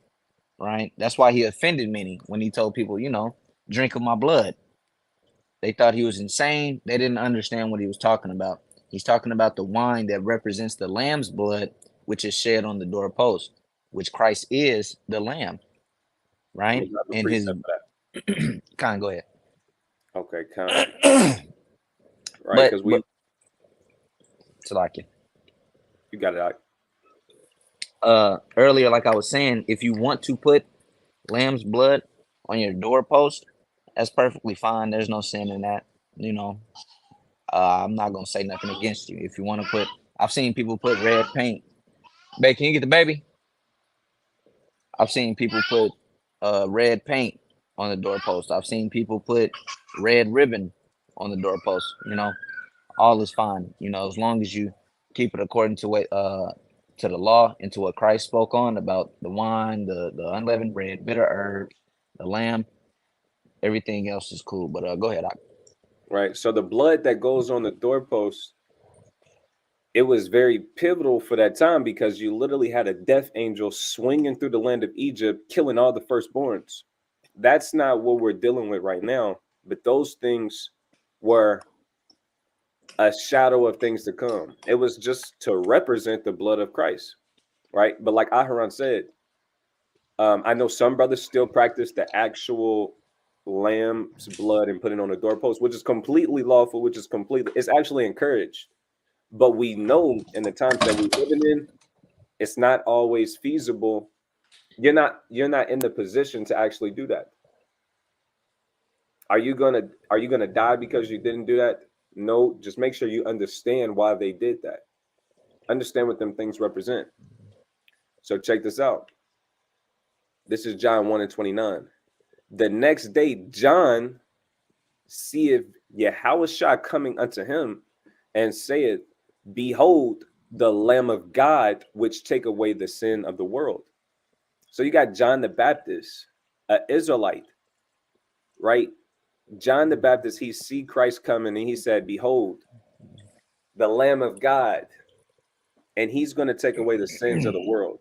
right? That's why he offended many when he told people, drink of my blood. They thought he was insane. They didn't understand what he was talking about. He's talking about the wine that represents the lamb's blood, which is shed on the doorpost, which Christ is the lamb, Let right? me grab a And his precept for that. kind, go ahead. Okay, kind. Right, but because we Salakia. you got it out. Earlier, like I was saying, if you want to put lamb's blood on your doorpost, that's perfectly fine. There's no sin in that. I'm not gonna say nothing against you. If you want to put, I've seen people put red paint. Babe, can you get the baby? I've seen people put red paint on the doorpost. I've seen people put red ribbon on the doorpost. All is fine. As long as you keep it according to what to the law and to what Christ spoke on about the wine, the unleavened bread, bitter herbs, the lamb. Everything else is cool. But go ahead. Right. So the blood that goes on the doorpost, it was very pivotal for that time because you literally had a death angel swinging through the land of Egypt, killing all the firstborns. That's not what we're dealing with right now. But those things were a shadow of things to come. It was just to represent the blood of Christ, right? But like Aharon said, I know some brothers still practice the actual lamb's blood and put it on the doorpost, which is completely lawful, it's actually encouraged. But we know in the times that we're living in, it's not always feasible. You're not in the position to actually do that. Are you gonna die because you didn't do that? No, just make sure you understand why they did that. Understand what them things represent. So check this out. This is John 1:29. The next day, John seeth Yahushua coming unto him, and saith, Behold, the Lamb of God, which take away the sin of the world. So you got John the Baptist, an Israelite, right? John the Baptist, he see Christ coming, and he said, Behold, the Lamb of God, and he's going to take away the sins of the world.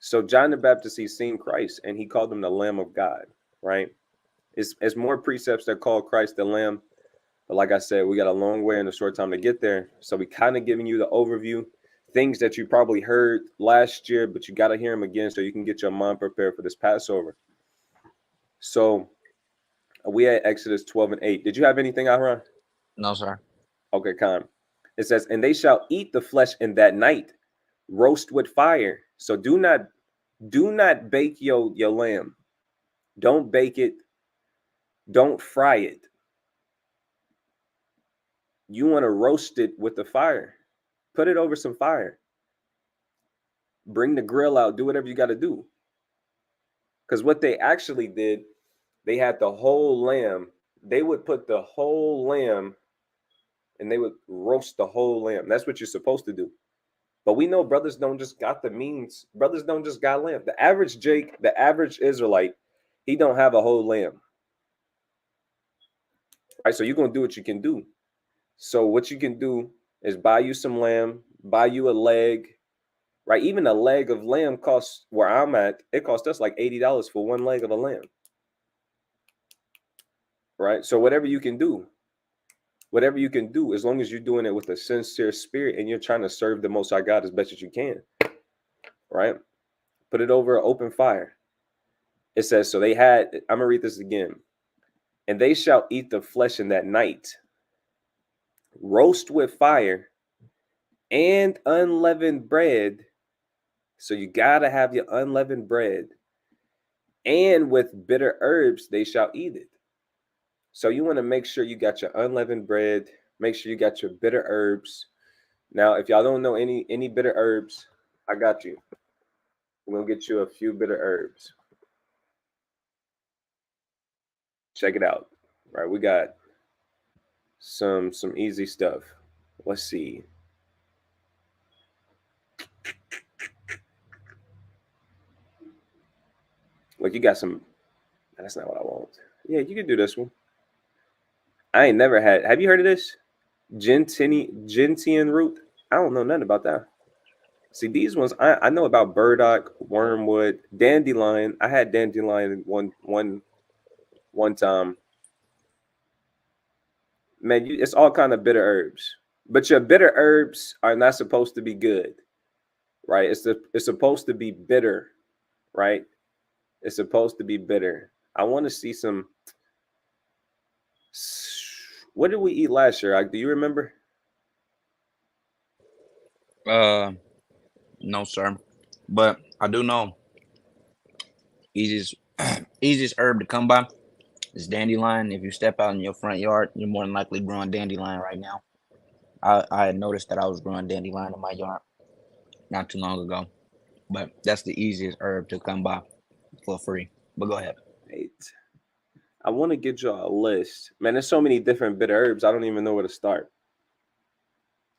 So John the Baptist, he's seen Christ, and he called him the Lamb of God, right? It's more precepts that call Christ the Lamb. But like I said, we got a long way and a short time to get there. So we kind of giving you the overview, things that you probably heard last year, but you got to hear them again so you can get your mind prepared for this Passover. So we at Exodus 12:8. Did you have anything, Aaron? No, sir. Okay, Khan. It says, and they shall eat the flesh in that night, roast with fire. So do not bake your lamb. Don't bake it. Don't fry it. You want to roast it with the fire. Put it over some fire. Bring the grill out. Do whatever you got to do. Because what they actually did, they had the whole lamb. They would put the whole lamb and they would roast the whole lamb. That's what you're supposed to do. But we know brothers don't just got the means. Brothers don't just got lamb. The average Jake, the average Israelite, he don't have a whole lamb. Right? So you're going to do what you can do. So what you can do is buy you some lamb, buy you a leg, right? Even a leg of lamb costs, where I'm at, it costs us like $80 for one leg of a lamb. Right? So whatever you can do, as long as you're doing it with a sincere spirit and you're trying to serve the Most High God as best as you can, right? Put it over an open fire. It says, so they had, I'm going to read this again. And they shall eat the flesh in that night, roast with fire and unleavened bread. So you got to have your unleavened bread, and with bitter herbs, they shall eat it. So you want to make sure you got your unleavened bread, make sure you got your bitter herbs. Now, if y'all don't know any bitter herbs, I got you. We're going to get you a few bitter herbs. Check it out. Right, we got some easy stuff. Let's see. Look, you got some. That's not what I want. Yeah, you can do this one. I ain't never had. Have you heard of this? Gentian root? I don't know nothing about that. See, these ones I know about burdock, wormwood, dandelion. I had dandelion one time. Man, it's all kind of bitter herbs. But your bitter herbs are not supposed to be good, right? It's supposed to be bitter, right? It's supposed to be bitter. I want to see some. What did we eat last year? Do you remember? No, sir. But I do know easiest easiest herb to come by is dandelion. If you step out in your front yard, you're more than likely growing dandelion right now. I had noticed that I was growing dandelion in my yard not too long ago. But that's the easiest herb to come by for free. But go ahead. Wait. I want to get you a list. Man, there's so many different bitter herbs. I don't even know where to start.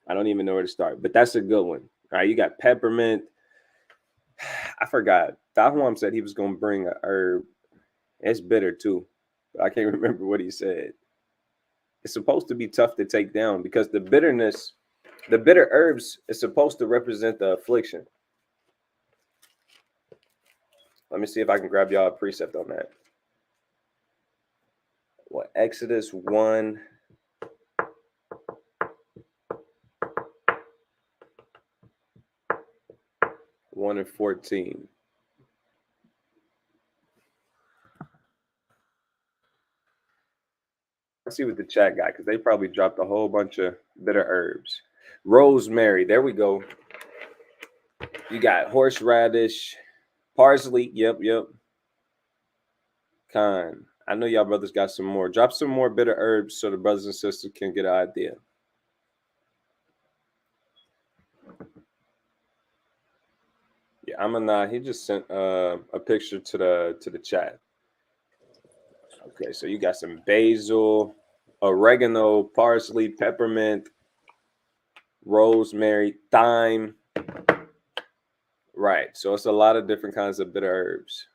But that's a good one. All right, you got peppermint. I forgot. Dahwam said he was going to bring a herb. It's bitter too. But I can't remember what he said. It's supposed to be tough to take down because the bitter herbs is supposed to represent the affliction. Let me see if I can grab y'all a precept on that. What, Exodus 1. One and 14. Let's see what the chat got, because they probably dropped a whole bunch of bitter herbs. Rosemary, there we go. You got horseradish, parsley. Yep. Con. I know y'all brothers got some more. Drop some more bitter herbs so the brothers and sisters can get an idea. Yeah, Amanah, he just sent a picture to the chat. Okay, so you got some basil, oregano, parsley, peppermint, rosemary, thyme. Right, so it's a lot of different kinds of bitter herbs.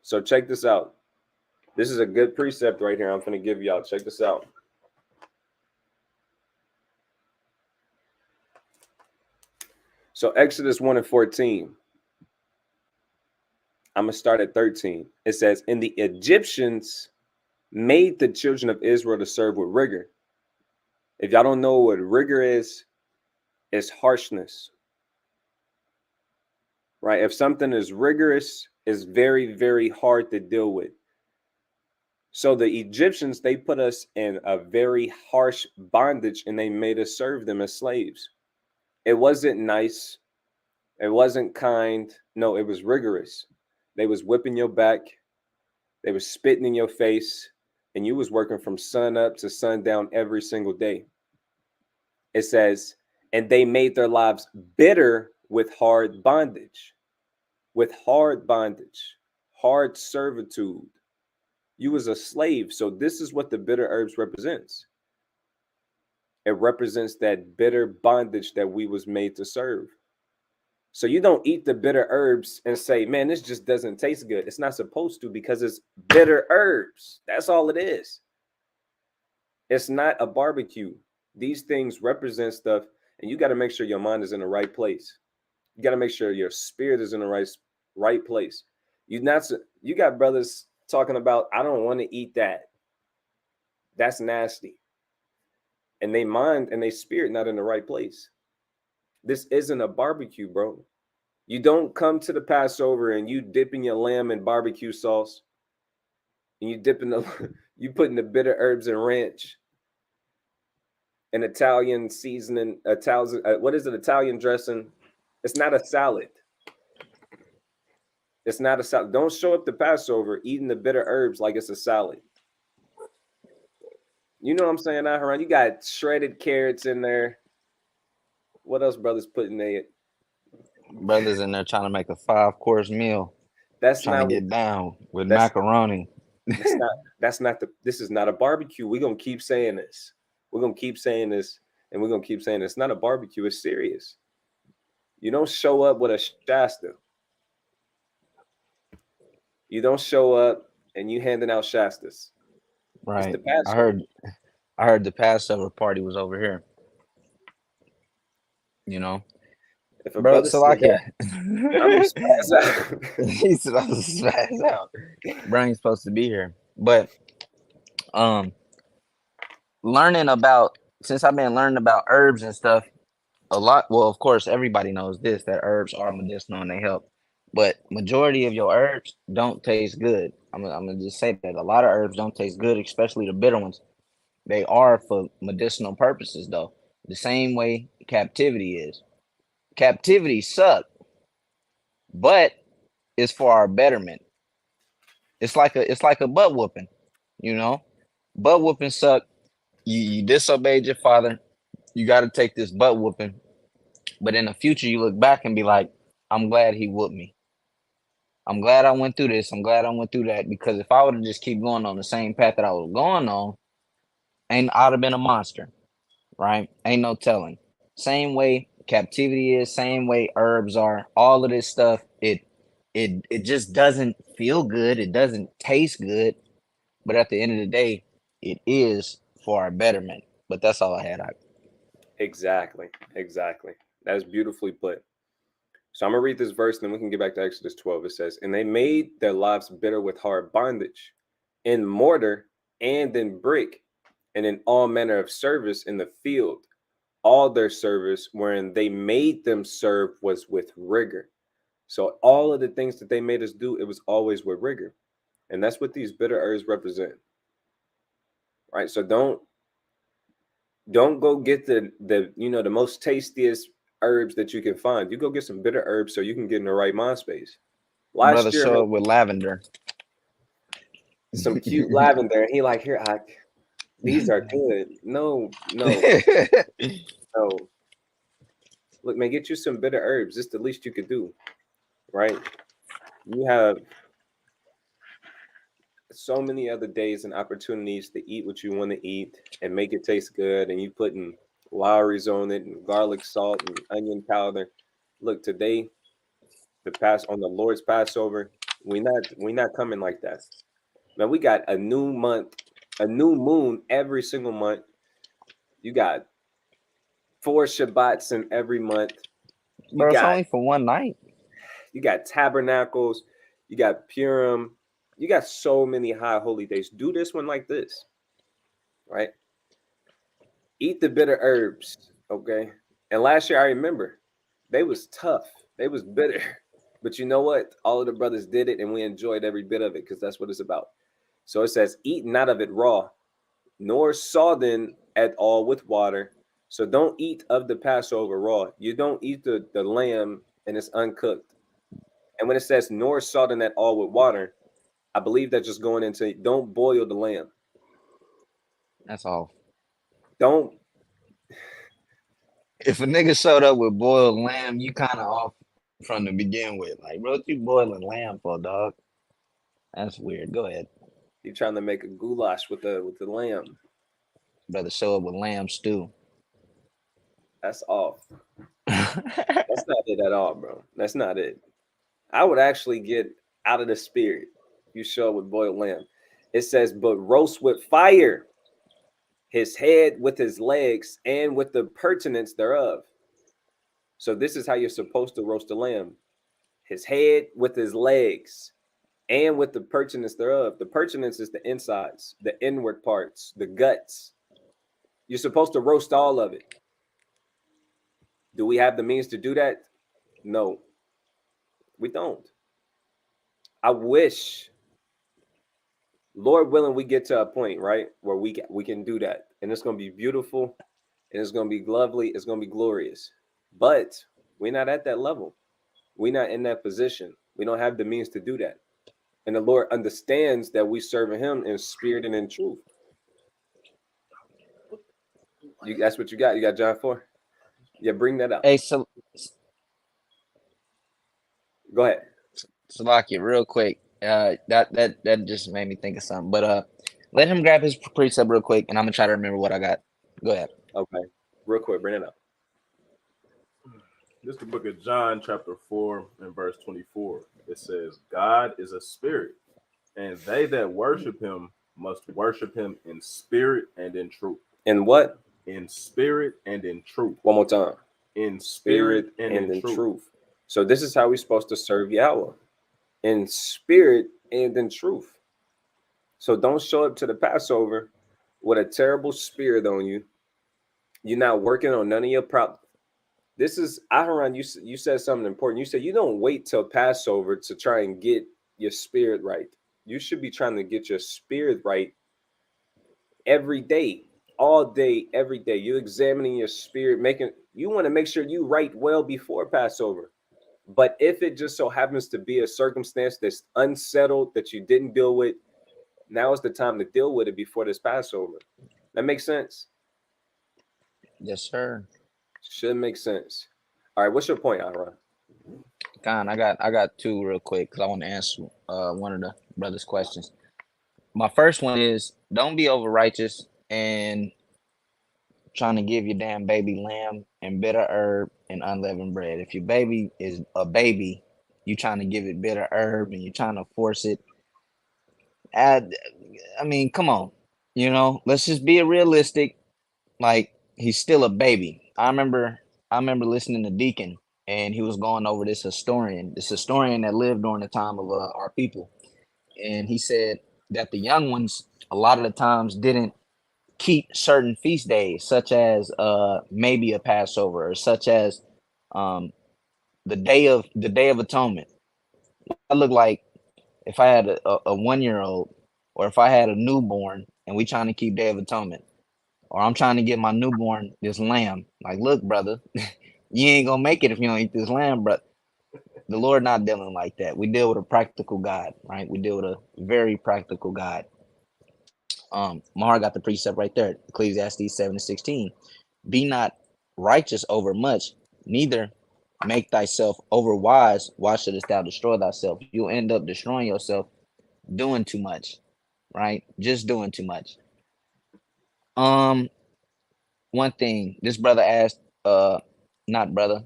So check this out. This is a good precept right here. I'm going to give y'all. Check this out. So Exodus 1 and 14. I'm going to start at 13. It says, and the Egyptians made the children of Israel to serve with rigor. If y'all don't know what rigor is, it's harshness. Right? If something is rigorous, it's very, very hard to deal with. So the Egyptians, they put us in a very harsh bondage and they made us serve them as slaves. It wasn't nice. It wasn't kind. No, it was rigorous. They was whipping your back. They was spitting in your face. And you was working from sun up to sundown every single day. It says, and they made their lives bitter with hard bondage. With hard bondage. Hard servitude. You was a slave. So this is what the bitter herbs represents. It represents that bitter bondage that we was made to serve. So you don't eat the bitter herbs and say, man, this just doesn't taste good. It's not supposed to because it's bitter herbs. That's all it is. It's not a barbecue. These things represent stuff, and you got to make sure your mind is in the right place. You got to make sure your spirit is in the right place. You got brothers talking about, I don't want to eat that. That's nasty. And they mind and they spirit not in the right place. This isn't a barbecue, bro. You don't come to the Passover and you dipping your lamb in barbecue sauce. And you putting the bitter herbs and ranch and Italian seasoning, what is it? Italian dressing. It's not a salad. It's not a salad. Don't show up to Passover eating the bitter herbs like it's a salad. You know what I'm saying, Aharon? You got shredded carrots in there. What else brothers put in there? Brothers in there trying to make a 5-course meal. That's trying not to get down with macaroni. This is not a barbecue. We're gonna keep saying this. We're gonna keep saying this, and we're gonna keep saying this. It's not a barbecue, it's serious. You don't show up with a Shasta. You don't show up and you handing out Shastas. It's the Right. Passover. I heard the Passover party was over here. You know, If a bro. brother say that, Salakia. I'm gonna spaz out. He said I was spaz out. Bro ain't supposed to be here, but learning about since I've been learning about herbs and stuff a lot. Well, of course, everybody knows this that herbs are medicinal and they help, but majority of your herbs don't taste good. I'm gonna just say that a lot of herbs don't taste good, especially the bitter ones. They are for medicinal purposes, though. The same way captivity is. Captivity suck, but it's for our betterment. It's like a butt whooping, you know. Butt whooping suck. You disobeyed your father. You got to take this butt whooping. But in the future, you look back and be like, I'm glad he whooped me. I'm glad I went through this. I'm glad I went through that because if I would have just keep going on the same path that I was going on, I'd have been a monster, right? Ain't no telling. Same way captivity is, same way herbs are. All of this stuff, it just doesn't feel good. It doesn't taste good. But at the end of the day, it is for our betterment. But that's all I had. Exactly. Exactly. That is beautifully put. So I'm gonna read this verse, and then we can get back to Exodus 12. It says, "And they made their lives bitter with hard bondage, in mortar and in brick, and in all manner of service in the field. All their service wherein they made them serve was with rigor." So all of the things that they made us do, it was always with rigor. And that's what these bitter herbs represent. Right. So don't go get the most tastiest herbs that you can find. You go get some bitter herbs so you can get in the right mind space. Brother, Last year, show it with lavender. some cute lavender, and he like, "Here, these are good." No, no, no. Look, man, get you some bitter herbs. It's the least you could do, right? You have so many other days and opportunities to eat what you want to eat and make it taste good, and you putting Lowry's on it and garlic salt and onion powder. Look, today, on the Lord's Passover, we not coming like that. Man, we got a new month, a new moon every single month. You got 4 Shabbats in every month. Bro, it's only for one night. You got tabernacles, you got Purim, you got so many high holy days. Do this one like this, right? Eat the bitter herbs, okay? And last year, I remember, they was tough. They was bitter. But you know what? All of the brothers did it, and we enjoyed every bit of it because that's what it's about. So it says, eat not of it raw, nor sodden at all with water. So don't eat of the Passover raw. You don't eat the lamb and it's uncooked. And when it says nor sodden at all with water, I believe that's just going into don't boil the lamb. That's all. Don't. If a nigga showed up with boiled lamb, you kind of off from the begin with. Like, bro, what you boiling lamb for, dog? That's weird. Go ahead. You're trying to make a goulash with the lamb. Brother, show up with lamb stew. That's off. That's not it at all, bro. That's not it. I would actually get out of the spirit. You show up with boiled lamb. It says, but roast with fire his head with his legs and with the pertinence thereof. So this is how you're supposed to roast a lamb. His head with his legs and with the pertinence thereof. The pertinence is the insides, the inward parts, the guts. You're supposed to roast all of it. Do we have the means to do that? No, we don't. I wish, Lord willing, we get to a point, right, where we can do that. And it's going to be beautiful. And it's going to be lovely. It's going to be glorious. But we're not at that level. We're not in that position. We don't have the means to do that. And the Lord understands that we serve him in spirit and in truth. That's what you got. You got John 4? Yeah, bring that up. Hey, so Go ahead. Salakia, real quick. That just made me think of something. But let him grab his precept real quick, and I'm gonna try to remember what I got. Go ahead. Okay, real quick, bring it up. This is the book of John, chapter 4, and verse 24. It says, God is a spirit, and they that worship him must worship him in spirit and in truth. In what? In spirit and in truth. One more time. In spirit and in truth. So this is how we're supposed to serve Yahweh. In spirit and in truth. So don't show up to the Passover with a terrible spirit on you. You're not working on none of your problems. This is Aharon. You said something important. You said you don't wait till Passover to try and get your spirit right. You should be trying to get your spirit right every day, all day, every day. You're examining your spirit, you want to make sure you write well before Passover. But if it just so happens to be a circumstance that's unsettled that you didn't deal with, now is the time to deal with it before this Passover. That makes sense? Yes, sir. Should make sense. All right, what's your point, Ira? Con, I got two real quick because I want to answer one of the brother's questions. My first one is, don't be over righteous and trying to give your damn baby lamb and bitter herb and unleavened bread. If your baby is a baby, you trying to give it bitter herb and you're trying to force it. I mean, come on, let's just be realistic. Like, he's still a baby. I remember listening to Deacon, and he was going over this historian that lived during the time of our people, and he said that the young ones a lot of the times didn't keep certain feast days, such as maybe a Passover, or such as the day of atonement. I look like if I had a 1-year-old, or if I had a newborn, and we trying to keep Day of Atonement. Or I'm trying to get my newborn this lamb. Like, look, brother, you ain't gonna make it if you don't eat this lamb, but the Lord not dealing like that. We deal with a practical God, right? We deal with a very practical God. Mahar got the precept right there, Ecclesiastes 7:16. Be not righteous over much, neither make thyself over wise. Why shouldest thou destroy thyself? You'll end up destroying yourself doing too much, right? Just doing too much. One thing this brother asked, not brother,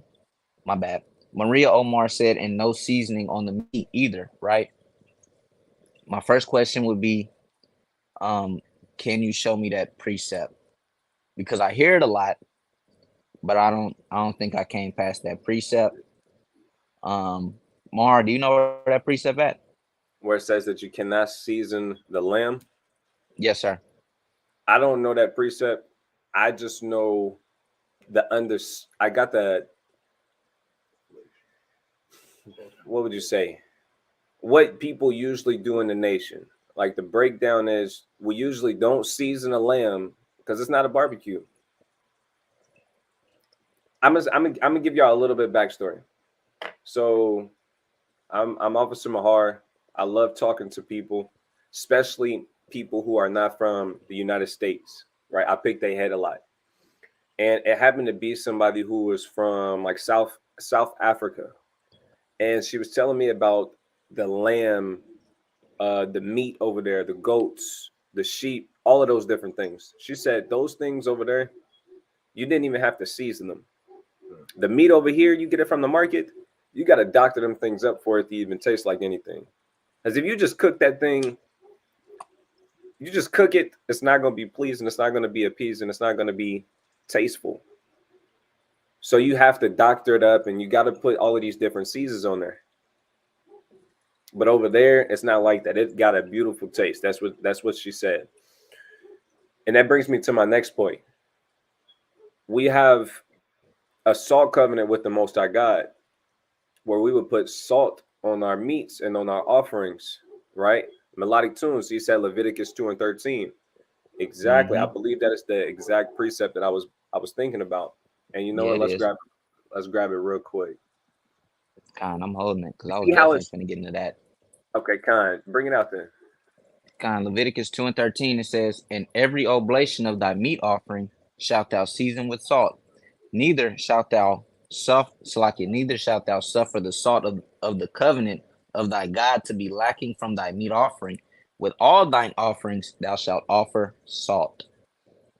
my bad. Maria Omar said, and no seasoning on the meat either, right? My first question would be, can you show me that precept? Because I hear it a lot, but I don't think I came past that precept. Mar, do you know where that precept at? Where it says that you cannot season the lamb? Yes, sir. I don't know that precept. I just know I got the, what would you say? What people usually do in the nation. Like, the breakdown is, we usually don't season a lamb because it's not a barbecue. I'm gonna give y'all a little bit of backstory. So I'm Officer Mahar. I love talking to people, especially people who are not from the United States, right? I pick their head a lot. And it happened to be somebody who was from like South Africa. And she was telling me about the lamb, the meat over there, the goats, the sheep, all of those different things. She said those things over there, you didn't even have to season them. The meat over here, you get it from the market, you got to doctor them things up for it to even taste like anything. As if you just cook that thing, you just cook it, it's not going to be pleasing, it's not going to be appeasing, it's not going to be tasteful. So you have to doctor it up, and you got to put all of these different seasons on there. But over there, it's not like that. It got a beautiful taste. That's what she said. And that brings me to my next point. We have a salt covenant with the Most High God, where we would put salt on our meats and on our offerings, right? Melodic tunes. He said Leviticus 2:13. Exactly. I believe that is the exact precept that I was thinking about. And you know what? Let's grab it real quick. Con, I'm holding it because I was definitely going to get into that. Okay, Con, bring it out there. Con, Leviticus 2:13, it says, "In every oblation of thy meat offering shalt thou season with salt. Neither shalt thou suffer the salt of the covenant of thy God to be lacking from thy meat offering. With all thine offerings thou shalt offer salt."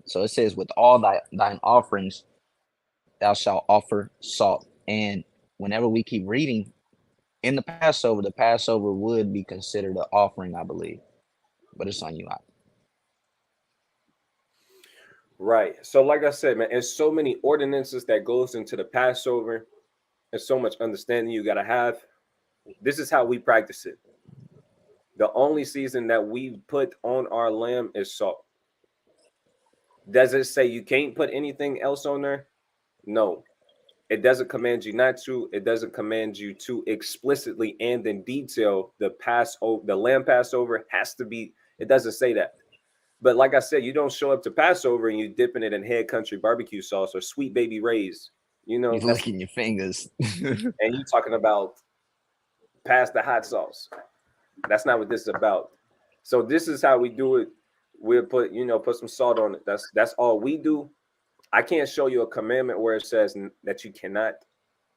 So it says, with all thine offerings thou shalt offer salt. And whenever we keep reading in the Passover would be considered an offering, I believe. But it's on you. Right. So, like I said, man, there's so many ordinances that goes into the Passover. There's so much understanding you got to have. This is how we practice it. The only season that we put on our lamb is salt. Does it say you can't put anything else on there? No. It doesn't command you not to. It doesn't command you to explicitly and in detail. The Passover, the lamb Passover has to be. It doesn't say that. But like I said, you don't show up to Passover and you dipping it in Head Country barbecue sauce or Sweet Baby Ray's. You know, You're licking your fingers. and you talking about pass the hot sauce. That's not what this is about. So this is how we do it. We'll put some salt on it. That's all we do. I can't show you a commandment where it says that you cannot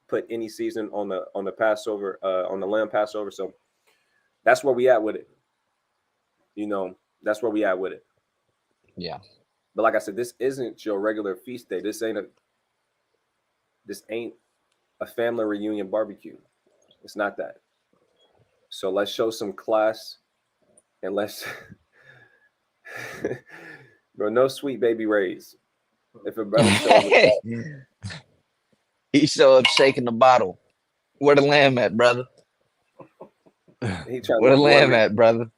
put any season on the Passover, on the lamb Passover. So that's where we at with it. That's where we at with it. Yeah. But like I said, this isn't your regular feast day. This ain't a family reunion barbecue. It's not that. So let's show some class and let's bro, no Sweet Baby Ray's. If a brother shows he show up shaking the bottle. Where the lamb at, brother? Where the lamb at, brother?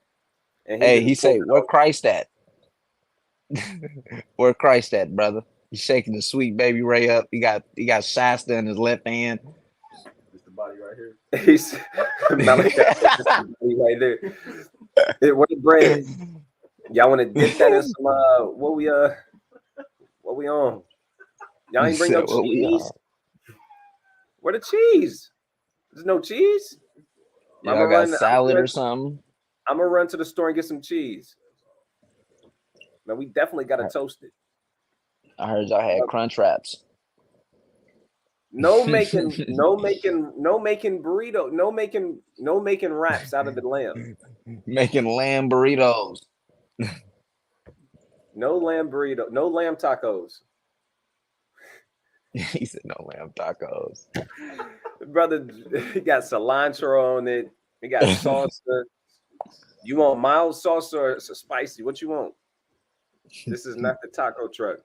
Hey, he say, where Christ at? Where Christ at, brother? He's shaking the Sweet Baby Ray up. He got Shasta in his left hand. It's the body right here. He's right there. Where the bread? Y'all want to dip that in some what we on? Y'all ain't bring no cheese. Where the cheese? There's no cheese. Y'all got salad or something? I'm gonna run to the store and get some cheese. Man, we definitely gotta toast it. I heard y'all had crunch wraps. No making burrito, no making wraps out of the lamb. Making lamb burritos. No lamb burrito, no lamb tacos. He said no lamb tacos. Brother, he got cilantro on it. He got salsa. You want mild salsa or spicy? What you want? This is not the taco truck.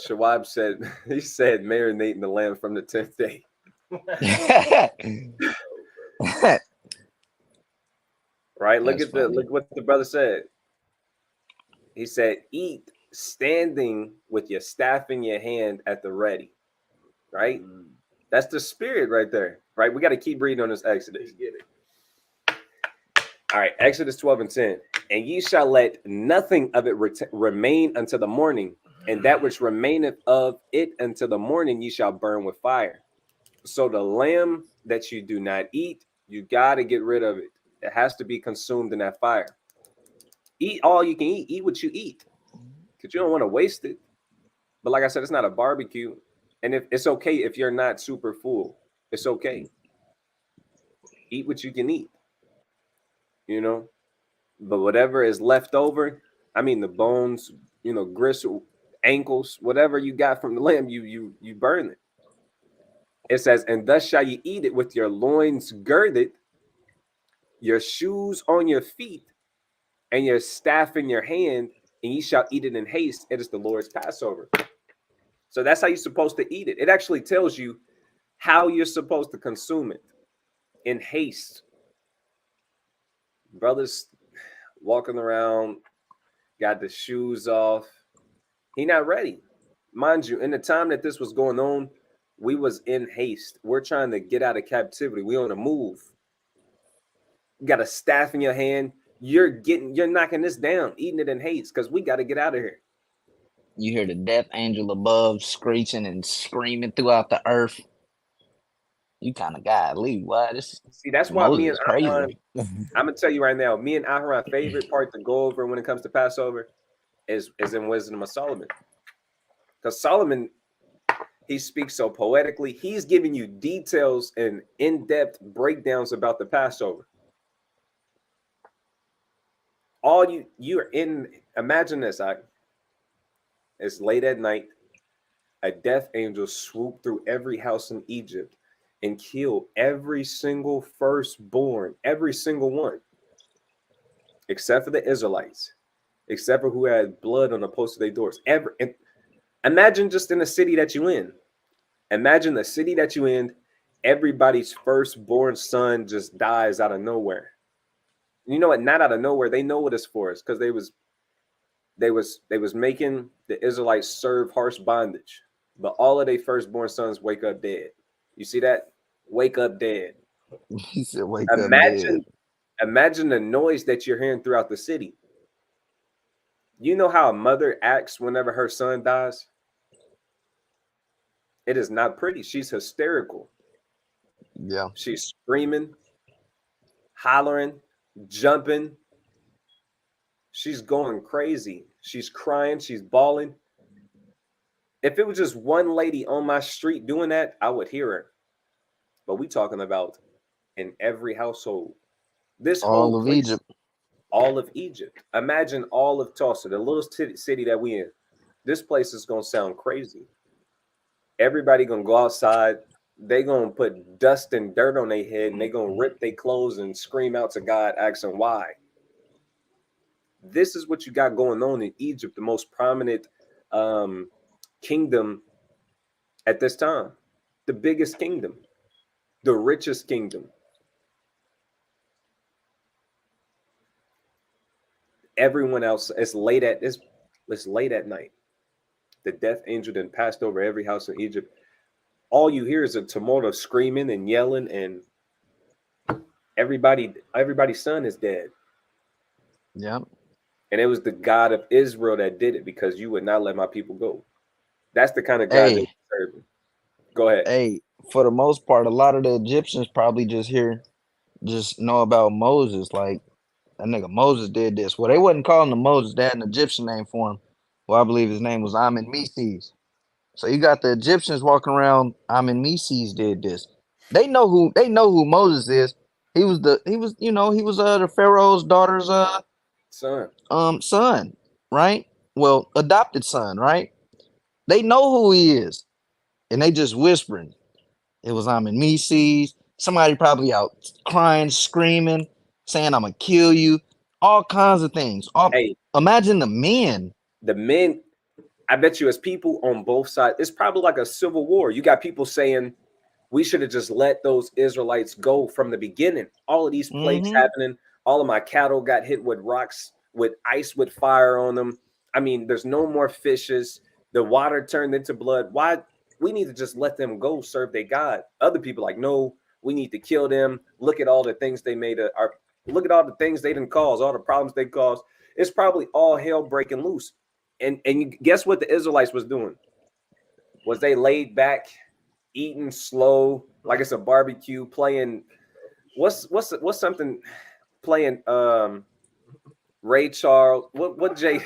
Shawab said, he said marinating the lamb from the 10th day. Right? Look what the brother said. He said, eat standing with your staff in your hand at the ready. Right? That's the spirit right there. Right? We got to keep reading on this Exodus. Get it. All right, Exodus 12 and 10. And ye shall let nothing of it remain until the morning, and that which remaineth of it until the morning ye shall burn with fire. So the lamb that you do not eat, you got to get rid of it. It has to be consumed in that fire. Eat all you can eat. Eat what you eat, because you don't want to waste it. But like I said, it's not a barbecue, and if it's okay if you're not super full. It's okay. Eat what you can eat. But whatever is left over, I mean the bones, gristle, ankles, whatever you got from the lamb, you burn it. It says, and thus shall you eat it with your loins girded, your shoes on your feet, and your staff in your hand, and ye shall eat it in haste. It is the Lord's Passover. So that's how you're supposed to eat it. It actually tells you how you're supposed to consume it in haste. Brothers walking around, got the shoes off. He not ready. Mind you, in the time that this was going on, we was in haste. We're trying to get out of captivity. We on the move. You got a staff in your hand. You're knocking this down, eating it in haste, because we got to get out of here. You hear the death angel above screeching and screaming throughout the earth. You kind of godly. What? See, that's why me and crazy. Aharon, I'm gonna tell you right now, me and Aharon's favorite part to go over when it comes to Passover is in Wisdom of Solomon. Because Solomon, he speaks so poetically. He's giving you details and in-depth breakdowns about the Passover. You're in, imagine this, it's late at night. a death angel swooped through every house in Egypt and killed every single firstborn, every single one, except for the Israelites, except for who had blood on the posts of their doors. And imagine just in the city that you in. Imagine the city that you in, everybody's firstborn son just dies out of nowhere. You know what? Not out of nowhere. They know what it's for. It's because they was making the Israelites serve harsh bondage. But all of their firstborn sons wake up dead. You see that? Wake up dead. He said, "Wake up dead." Imagine the noise that you're hearing throughout the city. You know how a mother acts whenever her son dies? It is not pretty. She's hysterical. Yeah. She's screaming, hollering, jumping. She's going crazy. She's crying. She's bawling. If it was just one lady on my street doing that, I would hear her. But we talking about in every household. This All whole of place, Egypt. all of Egypt. Imagine all of Tulsa, the little city that we in. This place is going to sound crazy. Everybody going to go outside. They going to put dust and dirt on their head, and they going to rip their clothes and scream out to God, asking why. This is what you got going on in Egypt, the most prominent kingdom at this time, the biggest kingdom, the richest kingdom. Everyone else, it's late at night. The death angel then passed over every house in Egypt. All you hear is a tumult of screaming and yelling, and everybody's son is dead. Yeah. And it was the God of Israel that did it, because you would not let my people go. That's the kind of God that we're serving. Go ahead. Hey, for the most part, a lot of the Egyptians probably just know about Moses. Like, that nigga Moses did this. Well, they wasn't calling him Moses. They had an Egyptian name for him. Well, I believe his name was Amenmeses. So you got the Egyptians walking around. Amenmeses did this. They know who Moses is. He was the Pharaoh's daughter's son, right? Well, adopted son, right? They know who he is, and they just whispering. It was Amenmeses. Somebody probably out crying, screaming, saying, "I'm gonna kill you." All kinds of things. Hey, imagine the men. I bet you, as people on both sides, it's probably like a civil war. You got people saying we should have just let those Israelites go from the beginning. All of these plagues happening. All of my cattle got hit with rocks, with ice, with fire on them. I mean, there's no more fishes. The water turned into blood. Why? We need to just let them go serve their God. Other people like, no, we need to kill them. Look at all the things they made. Look at all the things they didn't cause, all the problems they caused. It's probably all hell breaking loose. And guess what the Israelites was doing? Was they laid back, eating slow, like it's a barbecue, playing what's something, playing Ray Charles, what Jay?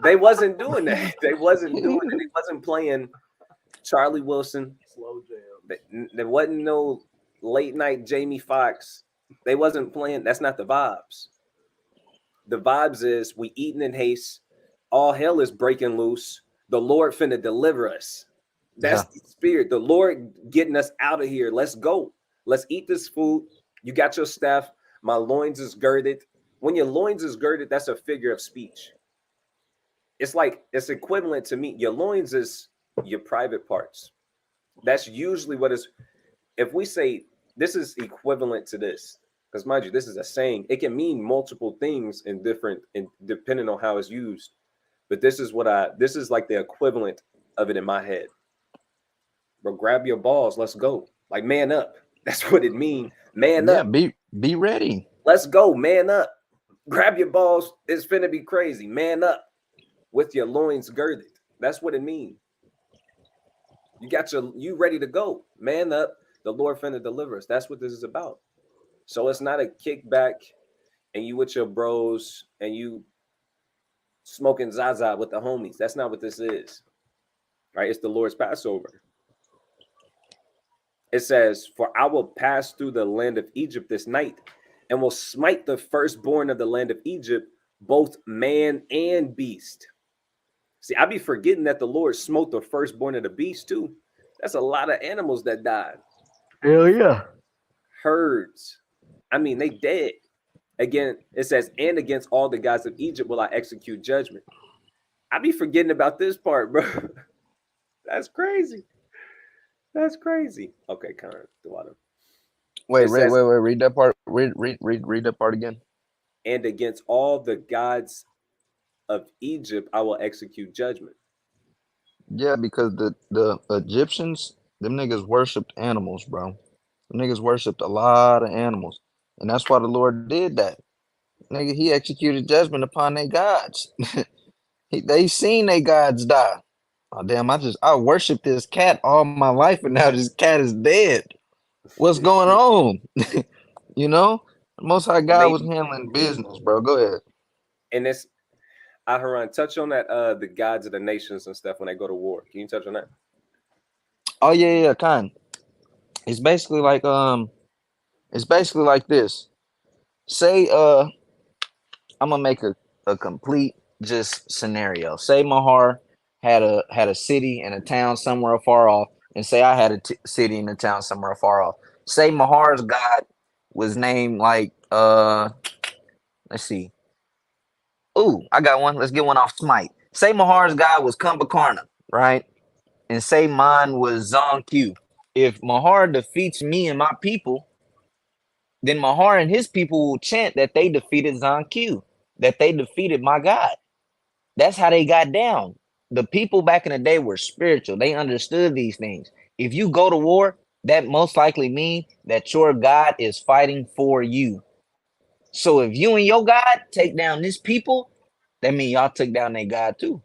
They wasn't doing that. They wasn't doing it. They wasn't playing Charlie Wilson. Slow jam. There wasn't no late night Jamie Foxx. They wasn't playing. That's not the vibes. The vibes is we eating in haste. All hell is breaking loose. The Lord finna deliver us. That's the spirit. The Lord getting us out of here. Let's go. Let's eat this food. You got your staff. My loins is girded. When your loins is girded, that's a figure of speech. It's equivalent to me. Your loins is your private parts. That's usually what is. If we say this is equivalent to this, because mind you, this is a saying. It can mean multiple things in depending on how it's used. But this is like the equivalent of it in my head. Bro, grab your balls. Let's go. Like, man up. That's what it means. Man up. Be ready. Let's go. Man up. Grab your balls. It's finna be crazy. Man up with your loins girded. That's what it means. You ready to go. Man up. The Lord finna deliver us. That's what this is about. So it's not a kickback and you with your bros and you smoking Zaza with the homies. That's not what this is. Right? It's the Lord's Passover. It says, "For I will pass through the land of Egypt this night and will smite the firstborn of the land of Egypt, both man and beast. See, I be forgetting that the Lord smote the firstborn of the beast too. That's a lot of animals that died. Hell yeah. Herds. I mean, they dead. Again, it says, and against all the gods of Egypt will I execute judgment. I be forgetting about this part, bro. That's crazy. That's crazy. Okay, Con, the water. Wait, It says, read that part. Read that part again. and against all the gods of Egypt, I will execute judgment. Yeah, because the Egyptians, them niggas worshipped animals, bro. Them niggas worshipped a lot of animals, and that's why the Lord did that. Nigga, he executed judgment upon their gods. They seen their gods die. Oh damn! I worshiped this cat all my life, and now this cat is dead. What's going on? You know, the Most High And God they was handling business, bro. Go ahead. and it's Aharon, touch on that the gods of the nations and stuff when they go to war. Can you touch on that? Oh yeah, kind. It's basically like this. Say I'm gonna make a complete just scenario. Say Mahar had a city and a town somewhere far off, and say I had a city and a town somewhere far off. Say Mahar's god was named like let's see. Ooh, I got one. Let's get one off Smite. Say Mahar's god was Kumbhakarna, right? And say mine was Zonq. If Mahar defeats me and my people, then Mahar and his people will chant that they defeated Zonq, that they defeated my God. That's how they got down. The people back in the day were spiritual. They understood these things. If you go to war, that most likely means that your God is fighting for you. So if you and your God take down this people, that means y'all took down their God too.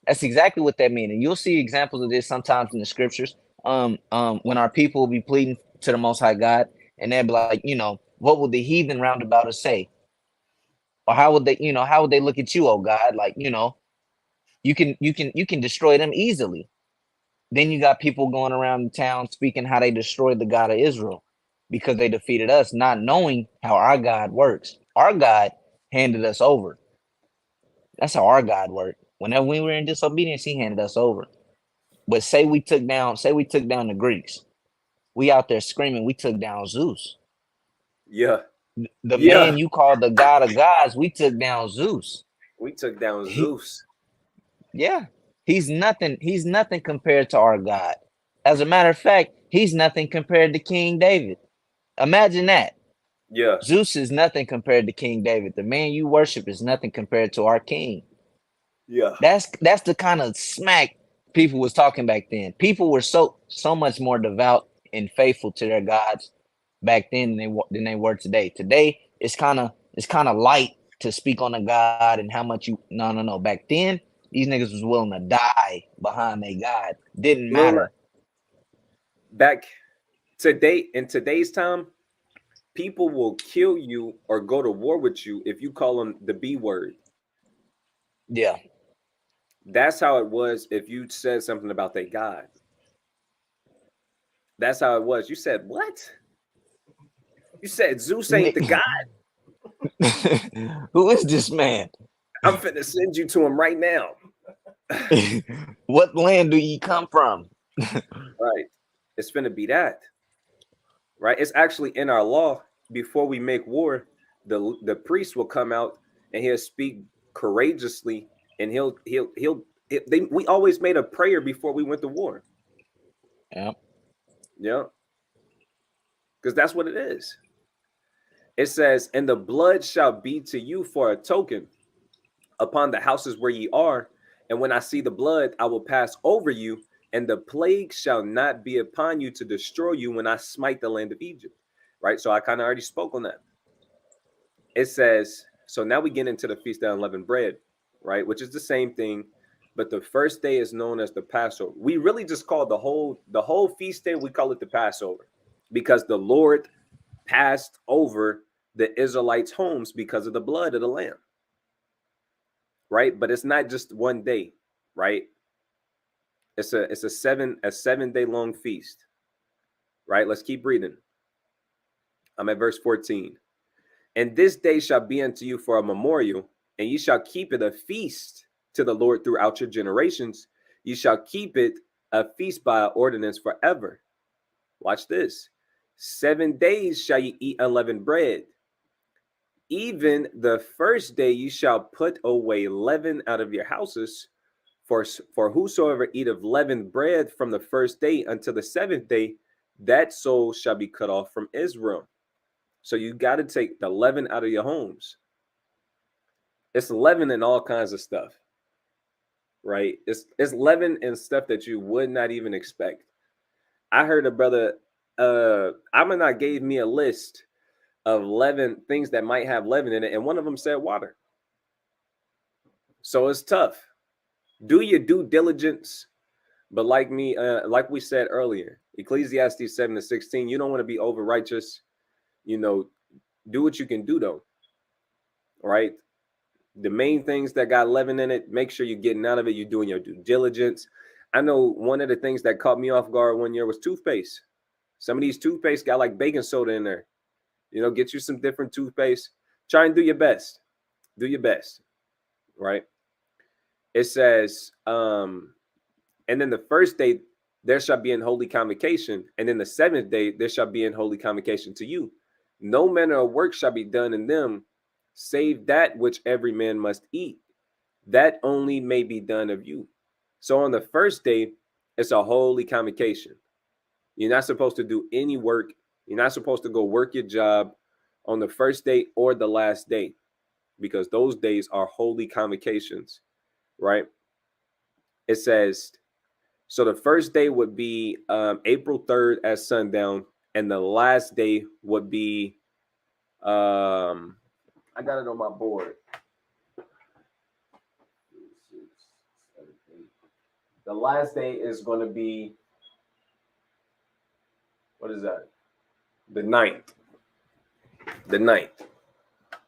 That's exactly what that means. And you'll see examples of this sometimes in the scriptures. When our people will be pleading to the Most High God, and they'll be like, what would the heathen round about us say? Or how would they look at you, oh God? Like, you can destroy them easily. Then you got people going around the town speaking how they destroyed the God of Israel because they defeated us, not knowing how our God works. Our God handed us over. That's how our God worked. Whenever we were in disobedience, he handed us over. But say we took down the Greeks. We out there screaming, we took down Zeus. Yeah. The Yeah. man you call the God of gods, we took down Zeus. We took down Zeus. Yeah. He's nothing compared to our God. As a matter of fact, he's nothing compared to King David. Imagine that. Yeah. Zeus is nothing compared to King David. The man you worship is nothing compared to our king. Yeah. That's the kind of smack people was talking back then. People were so much more devout and faithful to their gods back then than they were today. Today it's kind of light to speak on a God and how much you no. Back then these niggas was willing to die behind their God. Didn't matter. Back today, in today's time, people will kill you or go to war with you if you call them the B word. Yeah. That's how it was if you said something about their God. That's how it was. You said, what? You said Zeus ain't the God? Who is this man? I'm finna send you to him right now. What land do ye come from? Right. It's finna be that. Right. It's actually in our law. Before we make war, the priest will come out and he'll speak courageously, and we always made a prayer before we went to war. Yeah. Yeah. Because that's what it is. It says, and the blood shall be to you for a token upon the houses where ye are. And when I see the blood, I will pass over you, and the plague shall not be upon you to destroy you when I smite the land of Egypt. Right. So I kind of already spoke on that. It says, so now we get into the Feast of Unleavened Bread, right? Which is the same thing, but the first day is known as the Passover. We really just call the whole feast day, we call it the Passover, because the Lord passed over the Israelites' homes because of the blood of the lamb. Right? But it's not just one day, right? It's a 7-day long feast. Right? Let's keep reading. I'm at verse 14. And this day shall be unto you for a memorial, and ye shall keep it a feast to the Lord throughout your generations. You shall keep it a feast by ordinance forever. Watch this. 7 days shall you eat unleavened bread. Even the first day you shall put away leaven out of your houses. For whosoever eateth leavened bread from the first day until the 7th day, that soul shall be cut off from Israel. So you got to take the leaven out of your homes. It's leaven and all kinds of stuff, right? It's leaven and stuff that you would not even expect. I heard a brother, Amanat gave me a list of leaven, things that might have leaven in it, and one of them said water. So it's tough. Do your due diligence, but like we said earlier, Ecclesiastes 7:16, you don't want to be over righteous. Do what you can do though. Right? The main things that got leaven in it, make sure you're getting out of it. You're doing your due diligence. I know one of the things that caught me off guard one year was toothpaste. Some of these toothpaste got like baking soda in there. Get you some different toothpaste. Try and do your best. Do your best. Right? It says, and then the first day there shall be an holy convocation, and then the 7th day there shall be an holy convocation to you. No manner of work shall be done in them, save that which every man must eat. That only may be done of you. So on the first day, it's a holy convocation. You're not supposed to do any work. You're not supposed to go work your job on the first day or the last day, because those days are holy convocations. Right? It says, so the first day would be April 3rd at sundown, and the last day would be, I got it on my board. The last day is going to be, what is that? The 9th. The 9th.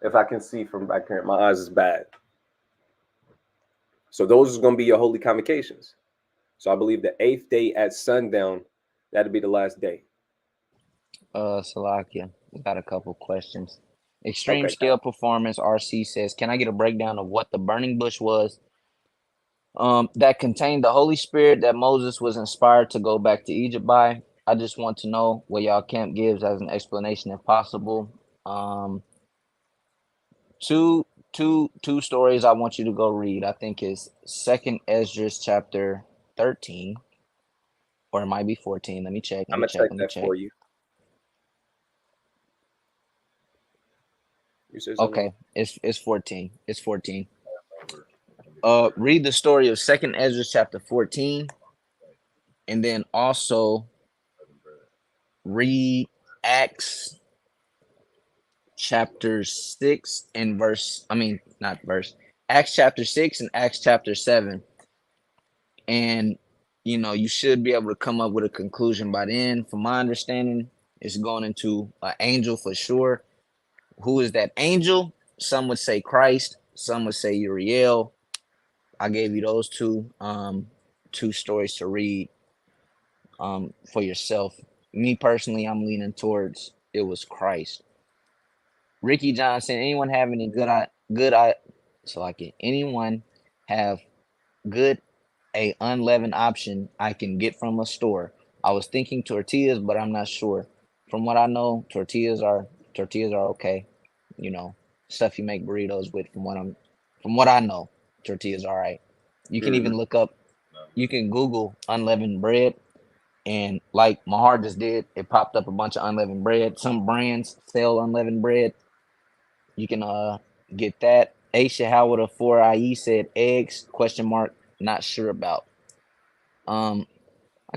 If I can see from back here, my eyes is bad. So those are going to be your holy convocations. So I believe the 8th day at sundown, that'll be the last day. Salakia, we got a couple questions. Extreme Okay. Scale Performance RC says, can I get a breakdown of what the burning bush was that contained the Holy Spirit that Moses was inspired to go back to Egypt by? I just want to know what y'all camp gives as an explanation if possible. Two stories I want you to go read. I think is 2nd Ezra chapter 13, or it might be 14. Let me check. I'm going to check that for you. You said something? Okay, it's 14. It's 14. Read the story of 2nd Ezra chapter 14, and then also read Acts chapter 6 and Acts chapter 6 and Acts chapter 7. And you should be able to come up with a conclusion by then. From my understanding, it's going into an angel for sure. Who is that angel? Some would say Christ, some would say Uriel. I gave you those two stories to read for yourself. Me personally, I'm leaning towards it was Christ. Ricky Johnson, anyone have any anyone have a unleavened option I can get from a store? I was thinking tortillas, but I'm not sure. From what I know, tortillas are okay. Stuff you make burritos with. From what I know, tortillas are all right. You can even look up, you can Google unleavened bread, and like Mahar just did, it popped up a bunch of unleavened bread. Some brands sell unleavened bread. You can get that. Aisha Howard of 4IE said eggs, ? Not sure about. I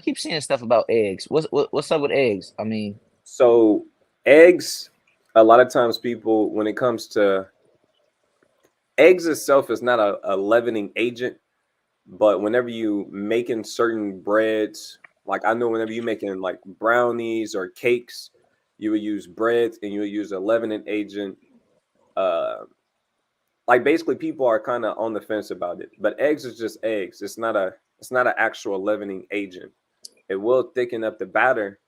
keep seeing stuff about eggs. What's up with eggs? I mean, so eggs, a lot of times people, when it comes to eggs itself, is not a leavening agent, but whenever you making certain breads, like I know whenever you making like brownies or cakes, you would use bread and you would use a leavening agent. Like basically people are kind of on the fence about it, but eggs is just eggs. It's not an actual leavening agent. It will thicken up the batter,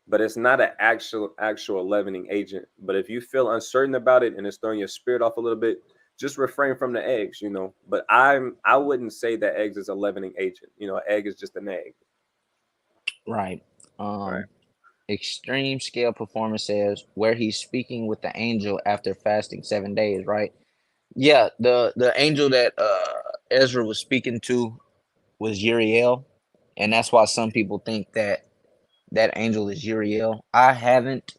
but it's not an actual leavening agent. But if you feel uncertain about it and it's throwing your spirit off a little bit, just refrain from the eggs, you know. But I wouldn't say that eggs is a leavening agent. You know, an egg is just an egg. Right. Right. Extreme scale performance says where he's speaking with the angel after fasting 7 days, right? Yeah, the angel that Ezra was speaking to was Uriel, and that's why some people think that that angel is Uriel. I haven't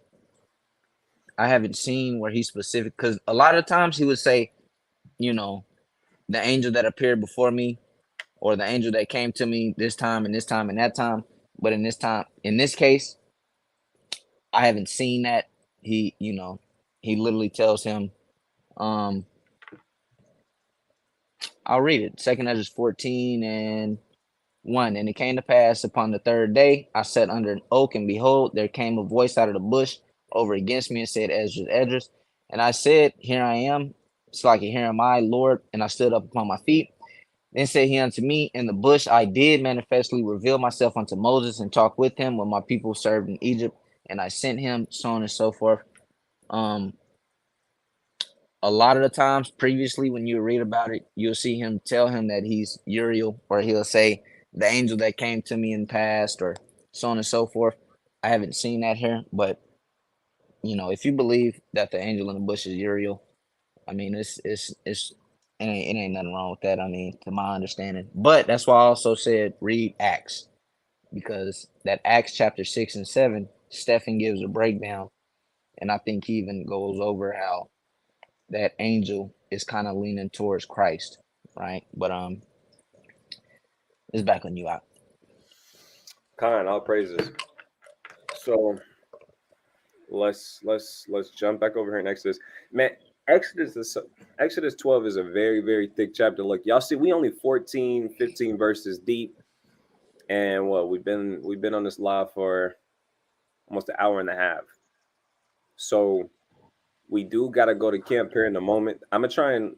seen where he's specific, because a lot of times he would say, you know, the angel that appeared before me, or the angel that came to me this time and this time and that time. But in this case, I haven't seen that. He literally tells him, um, I'll read it. Second Ezra 14:1. And it came to pass upon the third day, I sat under an oak, and behold, there came a voice out of the bush over against me and said, Esdras, Esdras. And I said, Here I am. It's like, Here am I, Lord. And I stood up upon my feet. Then said he unto me, In the bush I did manifestly reveal myself unto Moses and talk with him when my people served in Egypt, and I sent him, so on and so forth. A lot of the times previously when you read about it, you'll see him tell him that he's Uriel, or he'll say the angel that came to me in the past, or so on and so forth. I haven't seen that here, but if you believe that the angel in the bush is Uriel, I mean, it ain't nothing wrong with that. I mean, to my understanding, but that's why I also said read Acts, because that Acts chapter 6 and 7, Stephen gives a breakdown, and I think he even goes over how that angel is kind of leaning towards Christ, right? But it's back on you out. All praises. So let's jump back over here in Exodus. Man, Exodus 12 is a very, very thick chapter. Look, y'all see, we only 14, 15 verses deep. And we've been on this live for almost an hour and a half. So we do gotta go to camp here in a moment. I'm gonna try and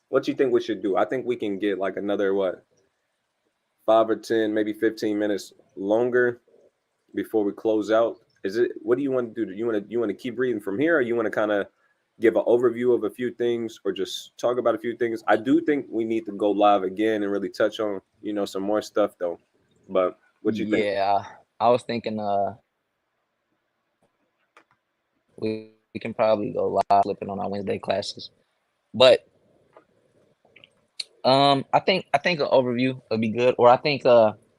what you think we should do? I think we can get like another 5 or 10, maybe 15 minutes longer before we close out. What do you want to do? Do you want to keep reading from here, or you want to kind of give an overview of a few things, or just talk about a few things? I do think we need to go live again and really touch on, some more stuff though. But what you think? Yeah, I was thinking we can probably go live flipping on our Wednesday classes. But I think an overview would be good, or I think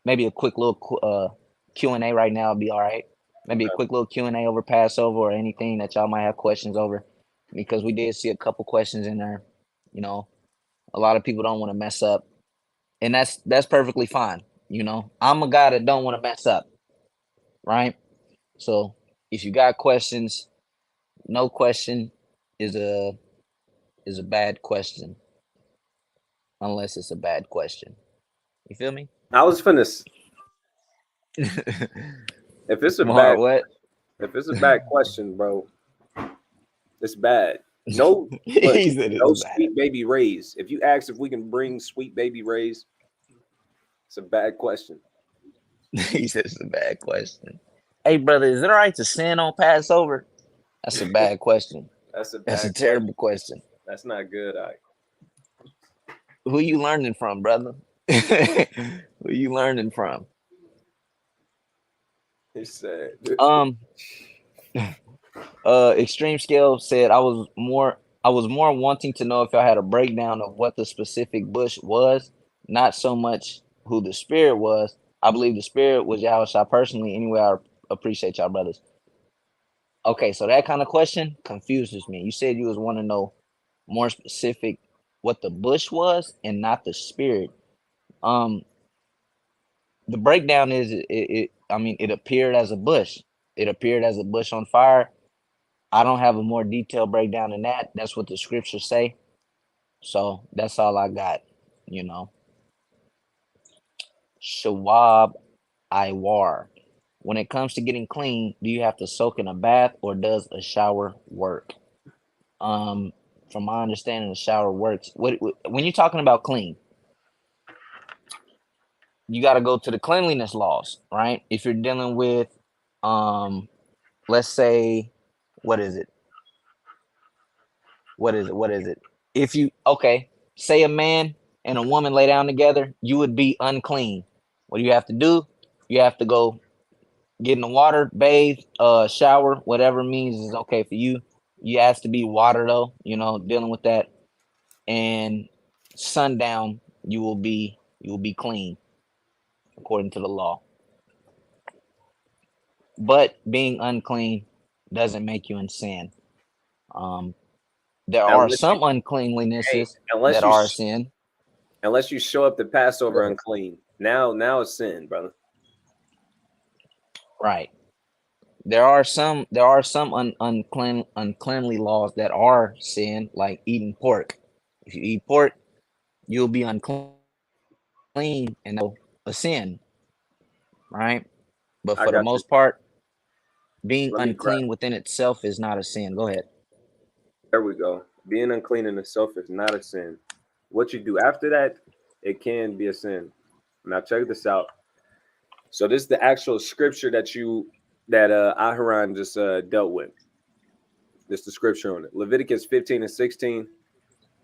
maybe a quick little Q&A right now would be all right. Maybe a quick little Q&A over Passover, or anything that y'all might have questions over, because we did see a couple questions in there. A lot of people don't want to mess up, and that's perfectly fine. I'm a guy that don't want to mess up, right? So if you got questions, no question is a bad question, unless it's a bad question. You feel me? I was finna. If it's a More bad, what? if it's a bad question, bro, it's bad. No, look, He said no it's bad. sweet baby rays. If you ask if we can bring sweet baby rays, it's a bad question. He said it's a bad question. Hey, brother, is it all right to sin on Passover? That's a bad question. That's a bad That's a terrible question. That's not good. Who you learning from, brother? Who you learning from? He said. Extreme Scale said I was more wanting to know if y'all had a breakdown of what the specific bush was, not so much who the spirit was. I believe the spirit was Yahushua personally. Anyway, I appreciate y'all, brothers. Okay, so that kind of question confuses me. You said you was want to know more specific what the bush was and not the spirit. The breakdown is it appeared as a bush. It appeared as a bush on fire. I don't have a more detailed breakdown than that. That's what the scriptures say. So that's all I got, Shawab Iwar. When it comes to getting clean, do you have to soak in a bath, or does a shower work? From my understanding, the shower works. When you're talking about clean, you got to go to the cleanliness laws, right? If you're dealing with, let's say, what is it? If you say a man and a woman lay down together, you would be unclean. What do you have to do? You have to go get in the water, bathe, shower, whatever means is okay for you. You has to be water though, dealing with that. And sundown, you will be clean according to the law. But being unclean doesn't make you in sin. There are Unless you, some hey, uncleanlinesses unless that you, are sin. unless you show up to Go Passover ahead. unclean. Now it's sin, brother. Right. There are some uncleanly laws that are sin, like eating pork. If you eat pork, you'll be unclean, and that's a sin, right? But I for the got you. most part, being Let me grab. unclean within itself is not a sin. Go ahead. There we go. Being unclean in itself is not a sin. What you do after that, it can be a sin. Now check this out. So this is the actual scripture that Aharon just dealt with. This is the scripture on it. Leviticus 15 and 16.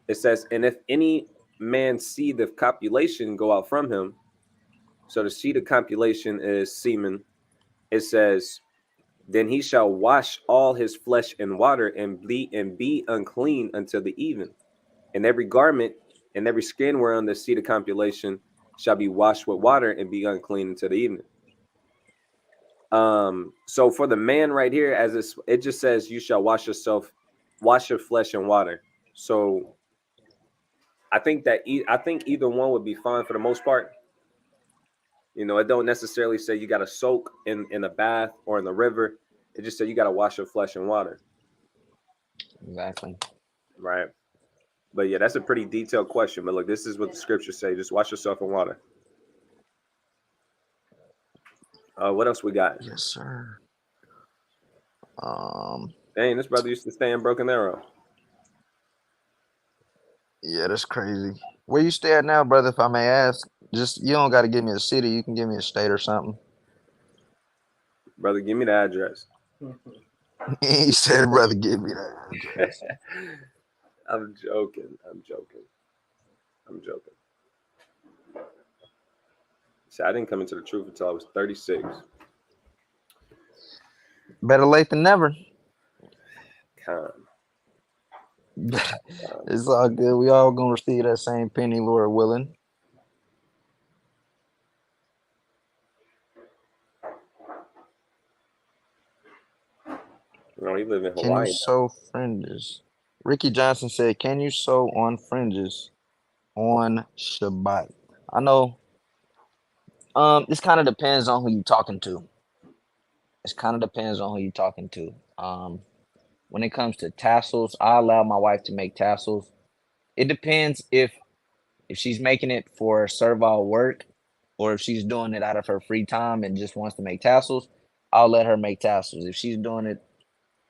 It says, and if any man's seed of copulation go out from him, so the seed of copulation is semen, it says, then he shall wash all his flesh in water and be unclean until the even. And every garment and every skin whereon the seed of copulation shall be washed with water and be unclean until the evening. So for the man right here, as it just says, you shall wash your flesh in water. So I think either one would be fine for the most part. It don't necessarily say you got to soak in a bath or in the river. It just said you got to wash your flesh in water, Exactly. right? But yeah, that's a pretty detailed question. But look, this is what the scriptures say: just wash yourself in water. What else we got? Yes, sir. Um, Dang, this brother used to stay in Broken Arrow. yeah, that's crazy. Where you stay at now, brother, if I may ask? Just you don't got to give me a city. You can give me a state or something. Brother, give me the address. He said, brother, give me that address. I'm joking. See, I didn't come into the truth until I was 36. Better late than never. Con. It's all good. We all gonna receive that same penny, Lord willing. You live in Can you Hawaii now. sew fringes? Ricky Johnson said, "Can you sew on fringes on Shabbat?" I know. This kind of depends on who you're talking to. When it comes to tassels, I allow my wife to make tassels. It depends if she's making it for servile work or if she's doing it out of her free time and just wants to make tassels. I'll let her make tassels. If she's doing it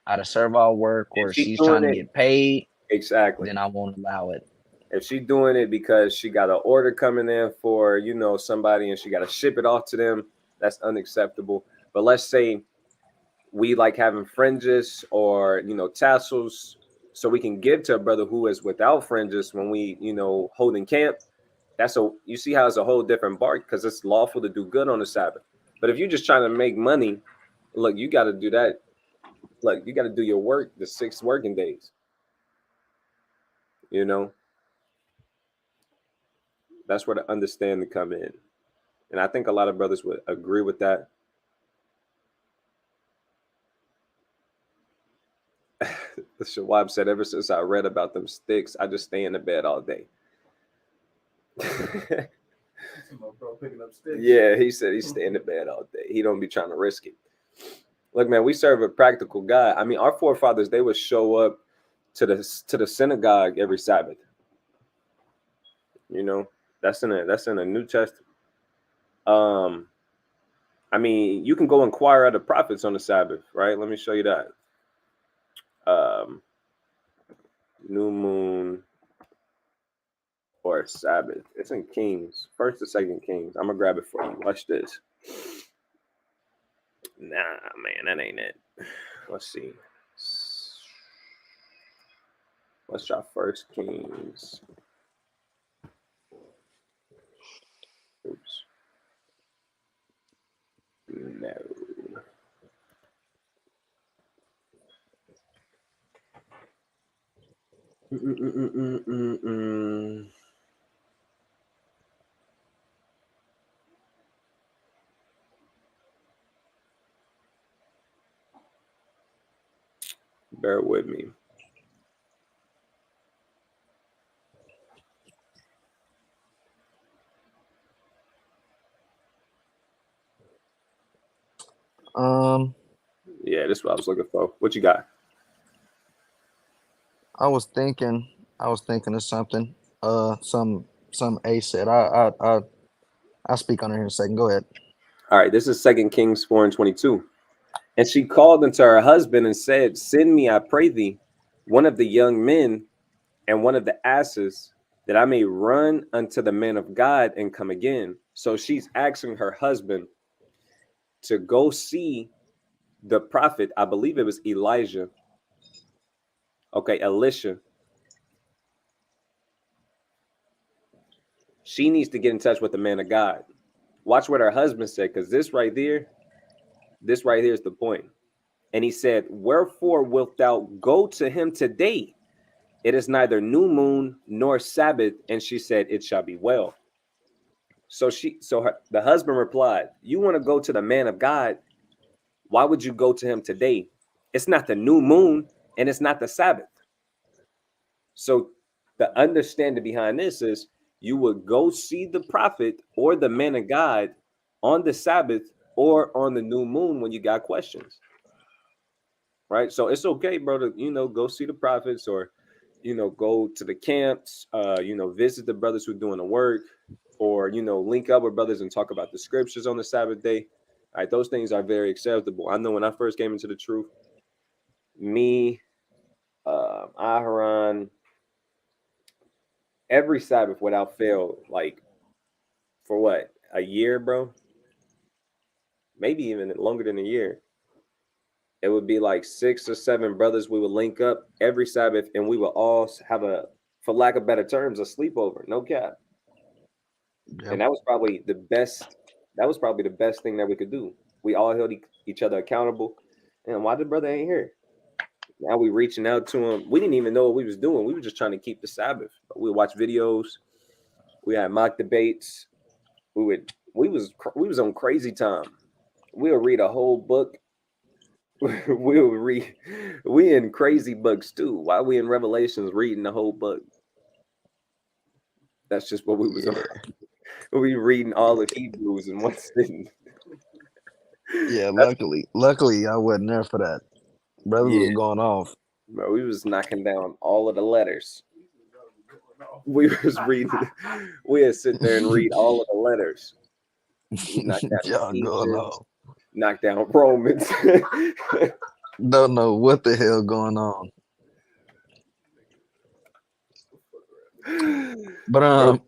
out of servile work or If she's she's doing trying to it, get paid, exactly. then I won't allow it. If she's doing it because she got an order coming in for, somebody and she got to ship it off to them, that's unacceptable. But let's say we like having fringes or, tassels so we can give to a brother who is without fringes when we, holding camp. You see how it's a whole different bark because it's lawful to do good on the Sabbath. But if you're just trying to make money, look, you got to do that. Look, you got to do your work the 6 working days. That's where the understanding come in. And I think a lot of brothers would agree with that. The Shawab said, ever since I read about them sticks, I just stay in the bed all day. Yeah, he said he stay in the bed all day. He don't be trying to risk it. Look, man, we serve a practical God. I mean, our forefathers, they would show up to the synagogue every Sabbath. That's in a New Testament. I mean, you can go inquire of the prophets on the Sabbath, right? Let me show you that. New moon or Sabbath. It's in Kings, 1st to 2nd Kings. I'm gonna grab it for you. Watch this. Nah, man, that ain't it. Let's see. Let's try First Kings. Oops. No. Bear with me. Yeah, this is what I was looking for. What you got? I was thinking of something. Some A said. I'll speak on it here in a second. Go ahead. All right, this is 2 Kings 4:22. And she called unto her husband and said, send me, I pray thee, one of the young men and one of the asses, that I may run unto the man of God and come again. So she's asking her husband to go see the prophet. I believe it was Elijah. Okay, Elisha. She needs to get in touch with the man of God. Watch what her husband said, because this right here is the point. And he said, wherefore wilt thou go to him today? It is neither new moon nor Sabbath. And she said, it shall be well. So the husband replied, you want to go to the man of God? Why would you go to him today? It's not the new moon and it's not the Sabbath. So the understanding behind this is you would go see the prophet or the man of God on the Sabbath or on the new moon when you got questions. Right? So it's okay, bro, to, go see the prophets or, go to the camps, visit the brothers who are doing the work, or, link up with brothers and talk about the scriptures on the Sabbath day. All right, those things are very acceptable. I know when I first came into the truth, me, Aharon, every Sabbath without fail, like for what, a year, bro? Maybe even longer than a year. It would be like 6 or 7 brothers. We would link up every Sabbath and we would all have for lack of better terms, a sleepover. No cap. Yep. And that was probably the best. That was probably the best thing that we could do. We all held each other accountable. And why the brother ain't here? Now we reaching out to him. We didn't even know what we was doing. We were just trying to keep the Sabbath. We would watch videos. We had mock debates. We was on crazy time. We'll read a whole book. We in crazy books too. Why we in Revelations reading the whole book? That's just what we was on. We reading all of Hebrews in one sitting. Yeah, luckily I wasn't there for that. Brother was going off. Bro, we was knocking down all of the letters. We was reading. We'd sit there and read all of the letters. Y'all going off. Knock down Romans. Don't know what the hell going on. But I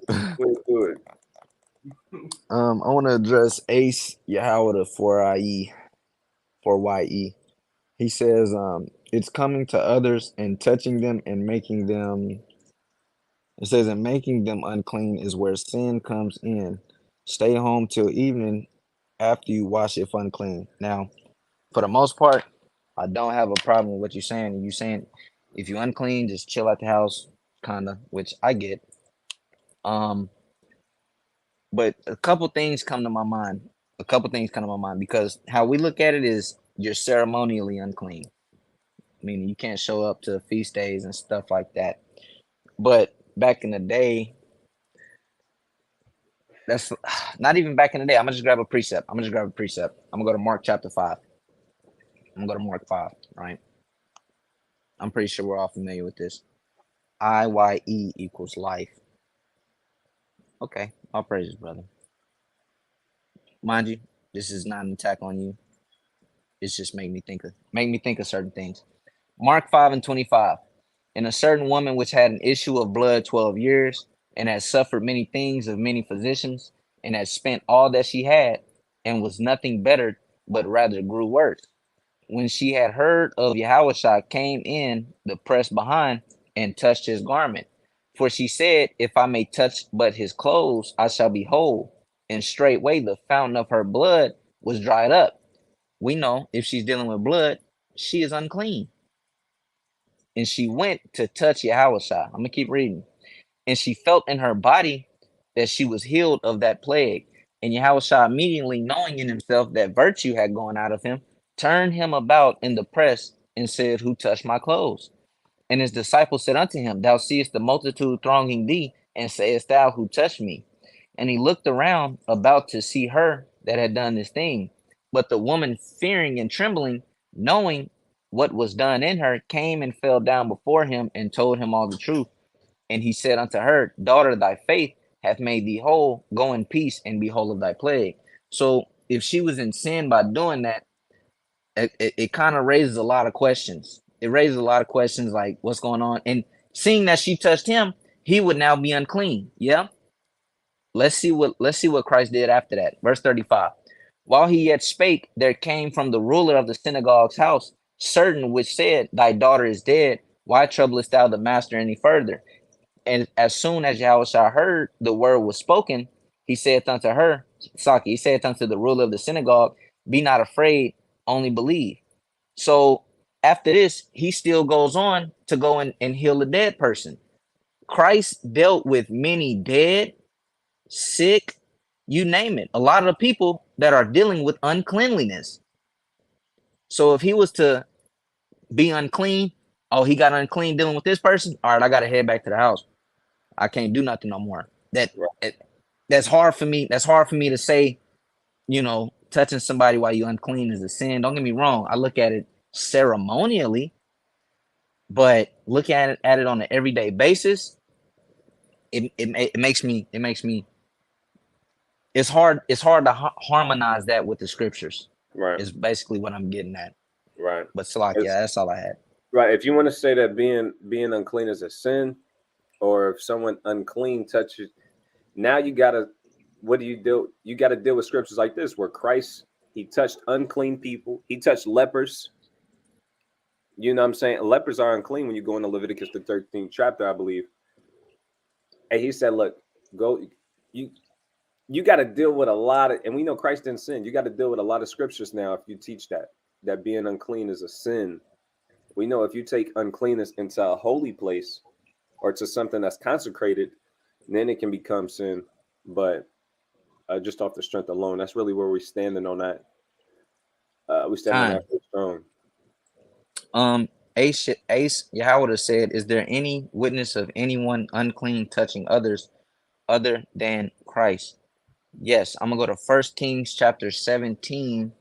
want to address Ace Yahweh for YE. He says it's coming to others and touching them and making them. It says and making them unclean is where sin comes in. Stay home till evening after you wash if unclean. Now, for the most part, I don't have a problem with what you're saying. You saying if you're unclean, just chill at the house, kinda, which I get. But a couple things come to my mind. Because how we look at it is you're ceremonially unclean. Meaning you can't show up to feast days and stuff like that. But back in the day, that's not even back in the day. I'm gonna just grab a precept. I'm gonna go to Mark chapter 5. I'm gonna go to Mark 5, right? I'm pretty sure we're all familiar with this. IYE equals life. Okay, all praises, brother. Mind you, this is not an attack on you. It's just make me think of certain things. Mark 5:25. And a certain woman which had an issue of blood 12 years, and had suffered many things of many physicians, and had spent all that she had, and was nothing better, but rather grew worse. When she had heard of Yahushua, came in the press behind, and touched his garment. For she said, if I may touch but his clothes, I shall be whole. And straightway the fountain of her blood was dried up. We know if she's dealing with blood, she is unclean. And she went to touch Yahushua. I'm going to keep reading. And she felt in her body that she was healed of that plague. And Yahushua, immediately knowing in himself that virtue had gone out of him, turned him about in the press and said, who touched my clothes? And his disciples said unto him, thou seest the multitude thronging thee, and sayest thou, who touched me? And he looked around about to see her that had done this thing. But the woman, fearing and trembling, knowing what was done in her, came and fell down before him and told him all the truth. And he said unto her, daughter, thy faith hath made thee whole. Go in peace and be whole of thy plague. So if she was in sin by doing that, it kind of raises a lot of questions. It raises a lot of questions like what's going on. And seeing that she touched him, he would now be unclean. Yeah. Let's see what Christ did after that. Verse 35. While he yet spake, there came from the ruler of the synagogue's house certain which said, thy daughter is dead. Why troublest thou the master any further? And as soon as Yahushua heard the word was spoken, he said unto her, Saki, he said unto the ruler of the synagogue, be not afraid, only believe. So after this, he still goes on to go and heal a dead person. Christ dealt with many dead, sick, you name it. A lot of the people that are dealing with uncleanliness. So if he was to be unclean, oh, he got unclean dealing with this person. All right, I got to head back to the house. I can't do nothing no more. That's hard for me. That's hard for me to say, touching somebody while you're unclean is a sin. Don't get me wrong. I look at it ceremonially, but look at it on an everyday basis. It makes me. It's hard to harmonize that with the scriptures. Right. Is basically what I'm getting at. Right. But that's all I had. Right. If you want to say that being unclean is a sin, or if someone unclean touches, now you gotta, what do you do? You got to deal with scriptures like this, where Christ, he touched unclean people, he touched lepers. You know what I'm saying? Lepers are unclean when you go into Leviticus the 13th chapter, I believe. And he said, look, go, you got to deal with a lot of, and we know Christ didn't sin. You got to deal with a lot of scriptures now if you teach that being unclean is a sin. We know if you take uncleanness into a holy place or to something that's consecrated, then it can become sin. But just off the strength alone, that's really where we're standing on that. We stand on that first throne. Ace Yahweh said, is there any witness of anyone unclean touching others other than Christ? Yes, I'm gonna go to 1 Kings chapter 17.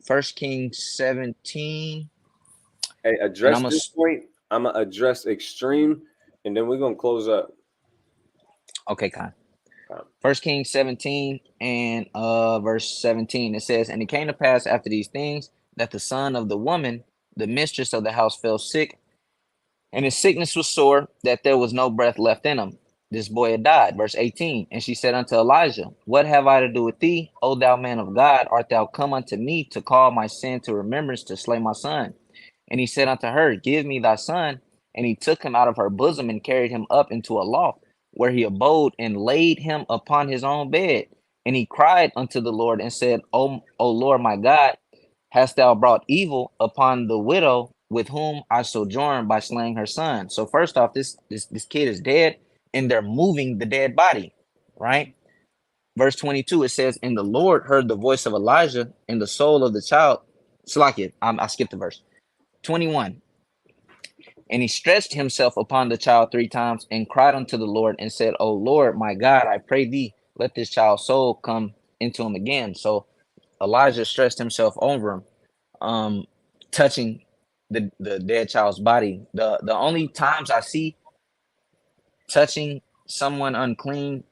1 Kings 17. Hey, address this point. I'm gonna address extreme, and then we're gonna close up. Okay, Khan. 1 Kings 17 and verse 17. It says, and it came to pass after these things that the son of the woman, the mistress of the house, fell sick, and his sickness was sore, that there was no breath left in him. This boy had died. Verse 18. And she said unto Elijah, what have I to do with thee, O thou man of God? Art thou come unto me to call my sin to remembrance to slay my son? And he said unto her, give me thy son. And he took him out of her bosom and carried him up into a loft, where he abode and laid him upon his own bed. And he cried unto the Lord and said, O Lord my God, hast thou brought evil upon the widow with whom I sojourned by slaying her son? So first off, this kid is dead, and they're moving the dead body, right? Verse 22, it says, and the Lord heard the voice of Elijah, and the soul of the child. Slakia, I skipped the verse. 21. And he stretched himself upon the child 3 times and cried unto the Lord and said, O Lord, my God, I pray thee, let this child's soul come into him again. So Elijah stretched himself over him, touching the dead child's body. The only times I see touching someone unclean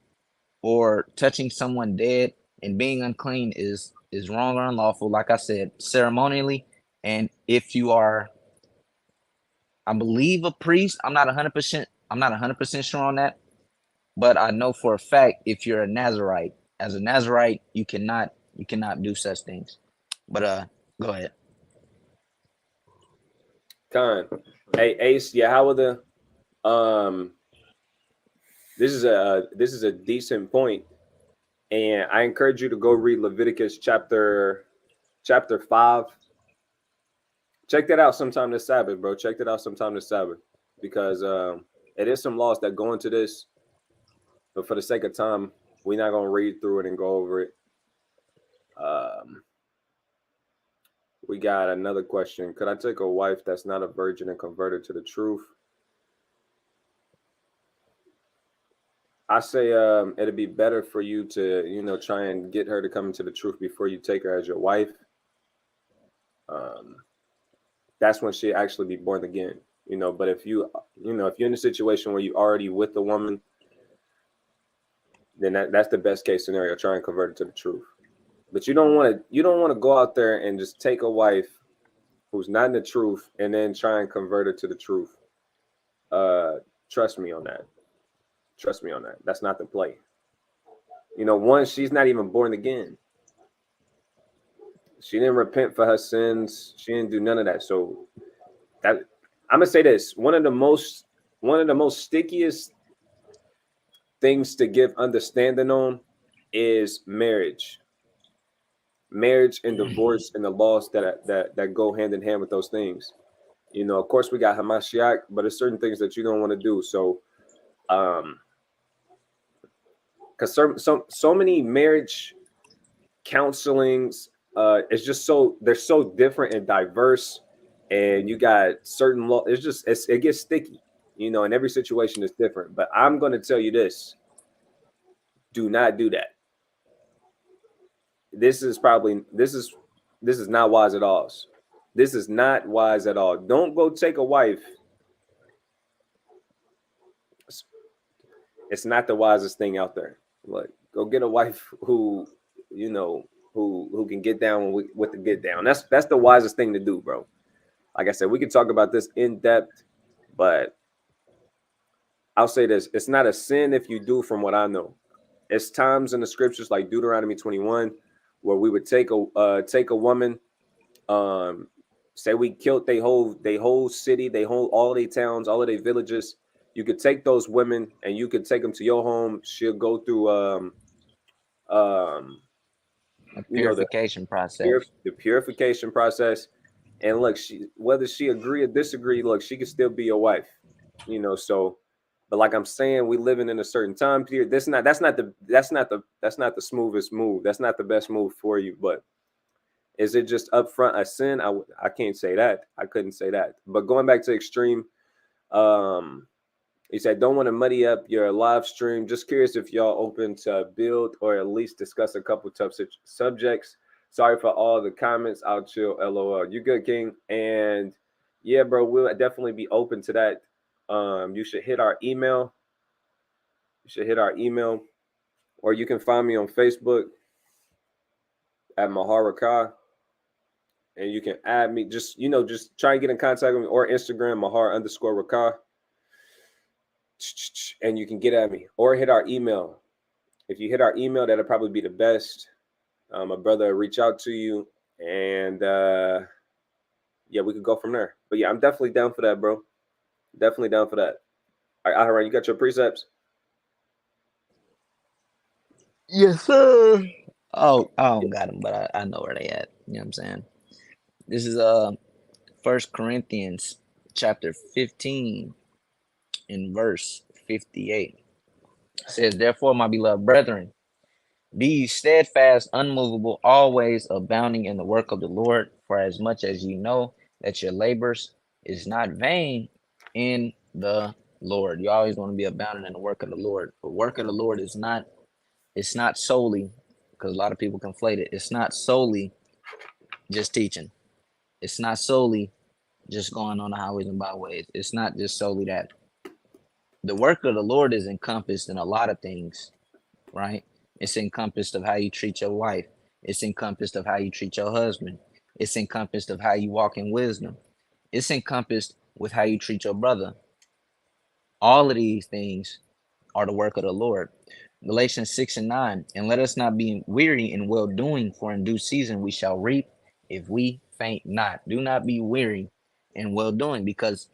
or touching someone dead and being unclean is wrong or unlawful, like I said, ceremonially. And if you are, I believe, a priest, I'm not 100% sure on that, but I know for a fact if you're a Nazarite, as a Nazarite, you cannot do such things. But go ahead. Khan, Hey Ace, yeah, how are the this is a decent point, and I encourage you to go read Leviticus chapter 5. Check that out sometime this Sabbath, bro. Check that out sometime this Sabbath, because it is some laws that go into this, but for the sake of time, we're not gonna read through it and go over it. Um, we got another question. Could I take a wife that's not a virgin and convert her to the truth? I say it'd be better for you to, try and get her to come into the truth before you take her as your wife. That's when she actually be born again. But if if you're in a situation where you already with the woman, then that's the best case scenario. Try and convert her to the truth. But you don't want to go out there and just take a wife who's not in the truth and then try and convert her to the truth. Trust me on that. Trust me on that. That's not the play. One, she's not even born again. She didn't repent for her sins. She didn't do none of that. So that I'm gonna say this: one of the most stickiest things to give understanding on is marriage. Marriage and divorce and the laws that go hand in hand with those things. Of course, we got Hamashiach, but there's certain things that you don't want to do. So, because so many marriage counselings, it's just they're so different and diverse, and you got certain law. It gets sticky, and every situation is different. But I'm going to tell you this: do not do that. This is not wise at all. This is not wise at all. Don't go take a wife. It's not the wisest thing out there. Like, go get a wife who can get down with the get down. That's the wisest thing to do, bro. Like I said, we could talk about this in depth, but I'll say this: it's not a sin if you do, from what I know. It's times in the scriptures like Deuteronomy 21 where we would take a woman, say we killed they whole city, all their towns, all of their villages. You could take those women and you could take them to your home. She'll go through A purification process. the purification process. And look, whether she agree or disagree, look, she could still be your wife. So, but like I'm saying, we living in a certain time period. That's not the smoothest move. That's not the best move for you. But is it just upfront a sin? I can't say that. I couldn't say that. But going back to extreme, he said, don't want to muddy up your live stream. Just curious if y'all open to build or at least discuss a couple tough subjects. Sorry for all the comments. I'll chill. LOL. You good, King? And yeah, bro, we'll definitely be open to that. You should hit our email. Or you can find me on Facebook at Maharaka. And you can add me. Just try and get in contact with me, or Instagram, Mahar_Raka. And you can get at me or hit our email. If you hit our email, that'll probably be the best. My brother will reach out to you, and yeah, we could go from there. But yeah, I'm definitely down for that, bro. Definitely down for that. All right, Aharon, you got your precepts? Yes, sir. Oh, I don't got them, but I know where they at. You know what I'm saying? This is 1 Corinthians chapter 15 in verse 58. It says, therefore, my beloved brethren, be ye steadfast, unmovable, always abounding in the work of the Lord, for as much as you know that your labors is not vain in the Lord. You always want to be abounding in the work of the Lord. The work of the Lord it's not solely, because a lot of people conflate it. It's not solely just teaching. It's not solely just going on the highways and byways. It's not just solely that. The work of the Lord is encompassed in a lot of things, right? It's encompassed of how you treat your wife. It's encompassed of how you treat your husband. It's encompassed of how you walk in wisdom. It's encompassed with how you treat your brother. All of these things are the work of the Lord. Galatians 6:9, and let us not be weary in well-doing, for in due season we shall reap if we faint not. Do not be weary in well-doing, because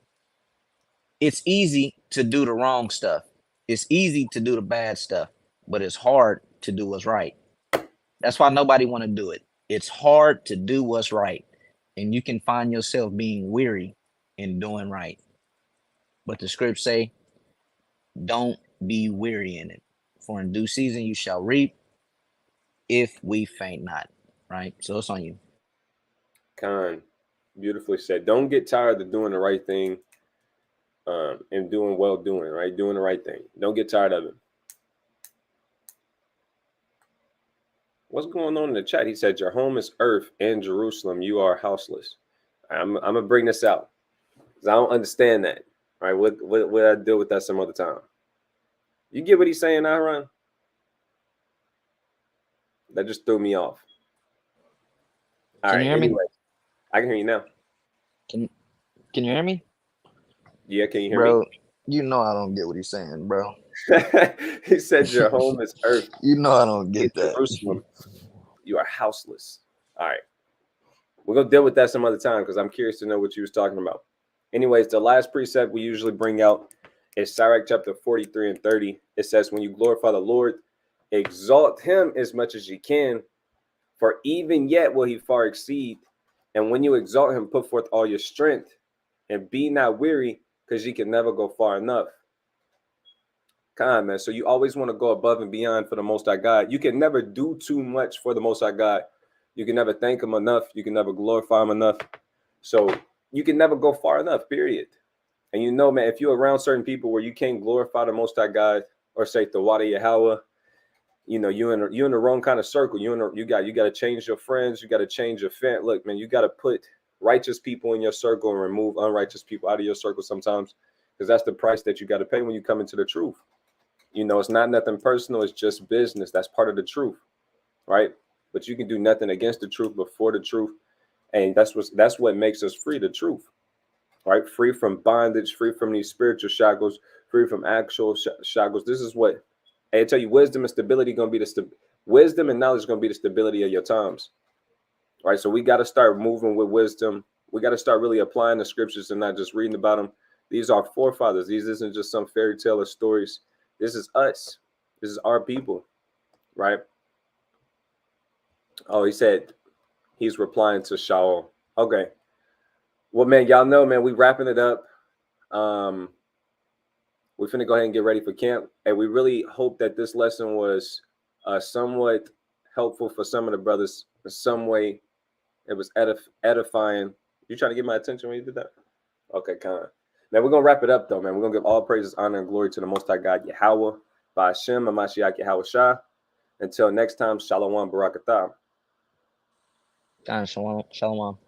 It's easy to do the wrong stuff. It's easy to do the bad stuff, but it's hard to do what's right. That's why nobody want to do it. It's hard to do what's right. And you can find yourself being weary in doing right. But the scripts say, don't be weary in it. For in due season you shall reap if we faint not. Right? So it's on you. Khan, beautifully said. Don't get tired of doing the right thing and doing well doing, right? Doing the right thing. Don't get tired of it. What's going on in the chat? He said, your home is earth and Jerusalem. You are houseless. I'm going to bring this out because I don't understand that. All right, what I deal with that some other time. You get what he's saying, Aaron? That just threw me off. All Can right, you hear anyway, me? I can hear you now. Can you hear me? Yeah, can you hear Bro, you know I don't get what he's saying, bro. me? He said, your home is earth. You know I don't get that. Jerusalem. You are houseless. All right. We're going to deal with that some other time because I'm curious to know what you was talking about. Anyways, the last precept we usually bring out is Sirach chapter 43 and 30. It says, when you glorify the Lord, exalt him as much as you can, for even yet will he far exceed. And when you exalt him, put forth all your strength and be not weary, because you can never go far enough. Come on, man. So you always want to go above and beyond for the Most High God. You can never do too much for the Most High God. You can never thank him enough. You can never glorify him enough. So you can never go far enough, period. And you know, man, if you're around certain people where you can't glorify the Most High God or say the Wada Yahweh, you know, you're in the wrong kind of circle. You got to change your friends. You got to change your fan. Look, man, you got to put righteous people in your circle and remove unrighteous people out of your circle sometimes, because that's the price that you got to pay when you come into the truth. You know, it's not nothing personal. It's just business. That's part of the truth, right? But you can do nothing against the truth before the truth, and that's what makes us free. The truth, right? Free from bondage, free from these spiritual shackles, free from actual shackles. This is what I tell you. Wisdom and stability going to be wisdom and knowledge is going to be the stability of your times, right? So we got to start moving with wisdom. We got to start really applying the scriptures and not just reading about them. These are forefathers. These isn't just some fairy tale or stories. This is us. This is our people, right? Oh, he said he's replying to Shaul. Okay. Well, man, y'all know, man, we wrapping it up. We're finna go ahead and get ready for camp. And we really hope that this lesson was somewhat helpful for some of the brothers. In some way, it was edifying. You trying to get my attention when you did that? Okay, kind of. Man, we're going to wrap it up, though, man. We're going to give all praises, honor, and glory to the Most High God, Yahweh, by Hashem, Hamashiach, Yahweh Shah. Until next time, Shalom, Barakatah. Shalom.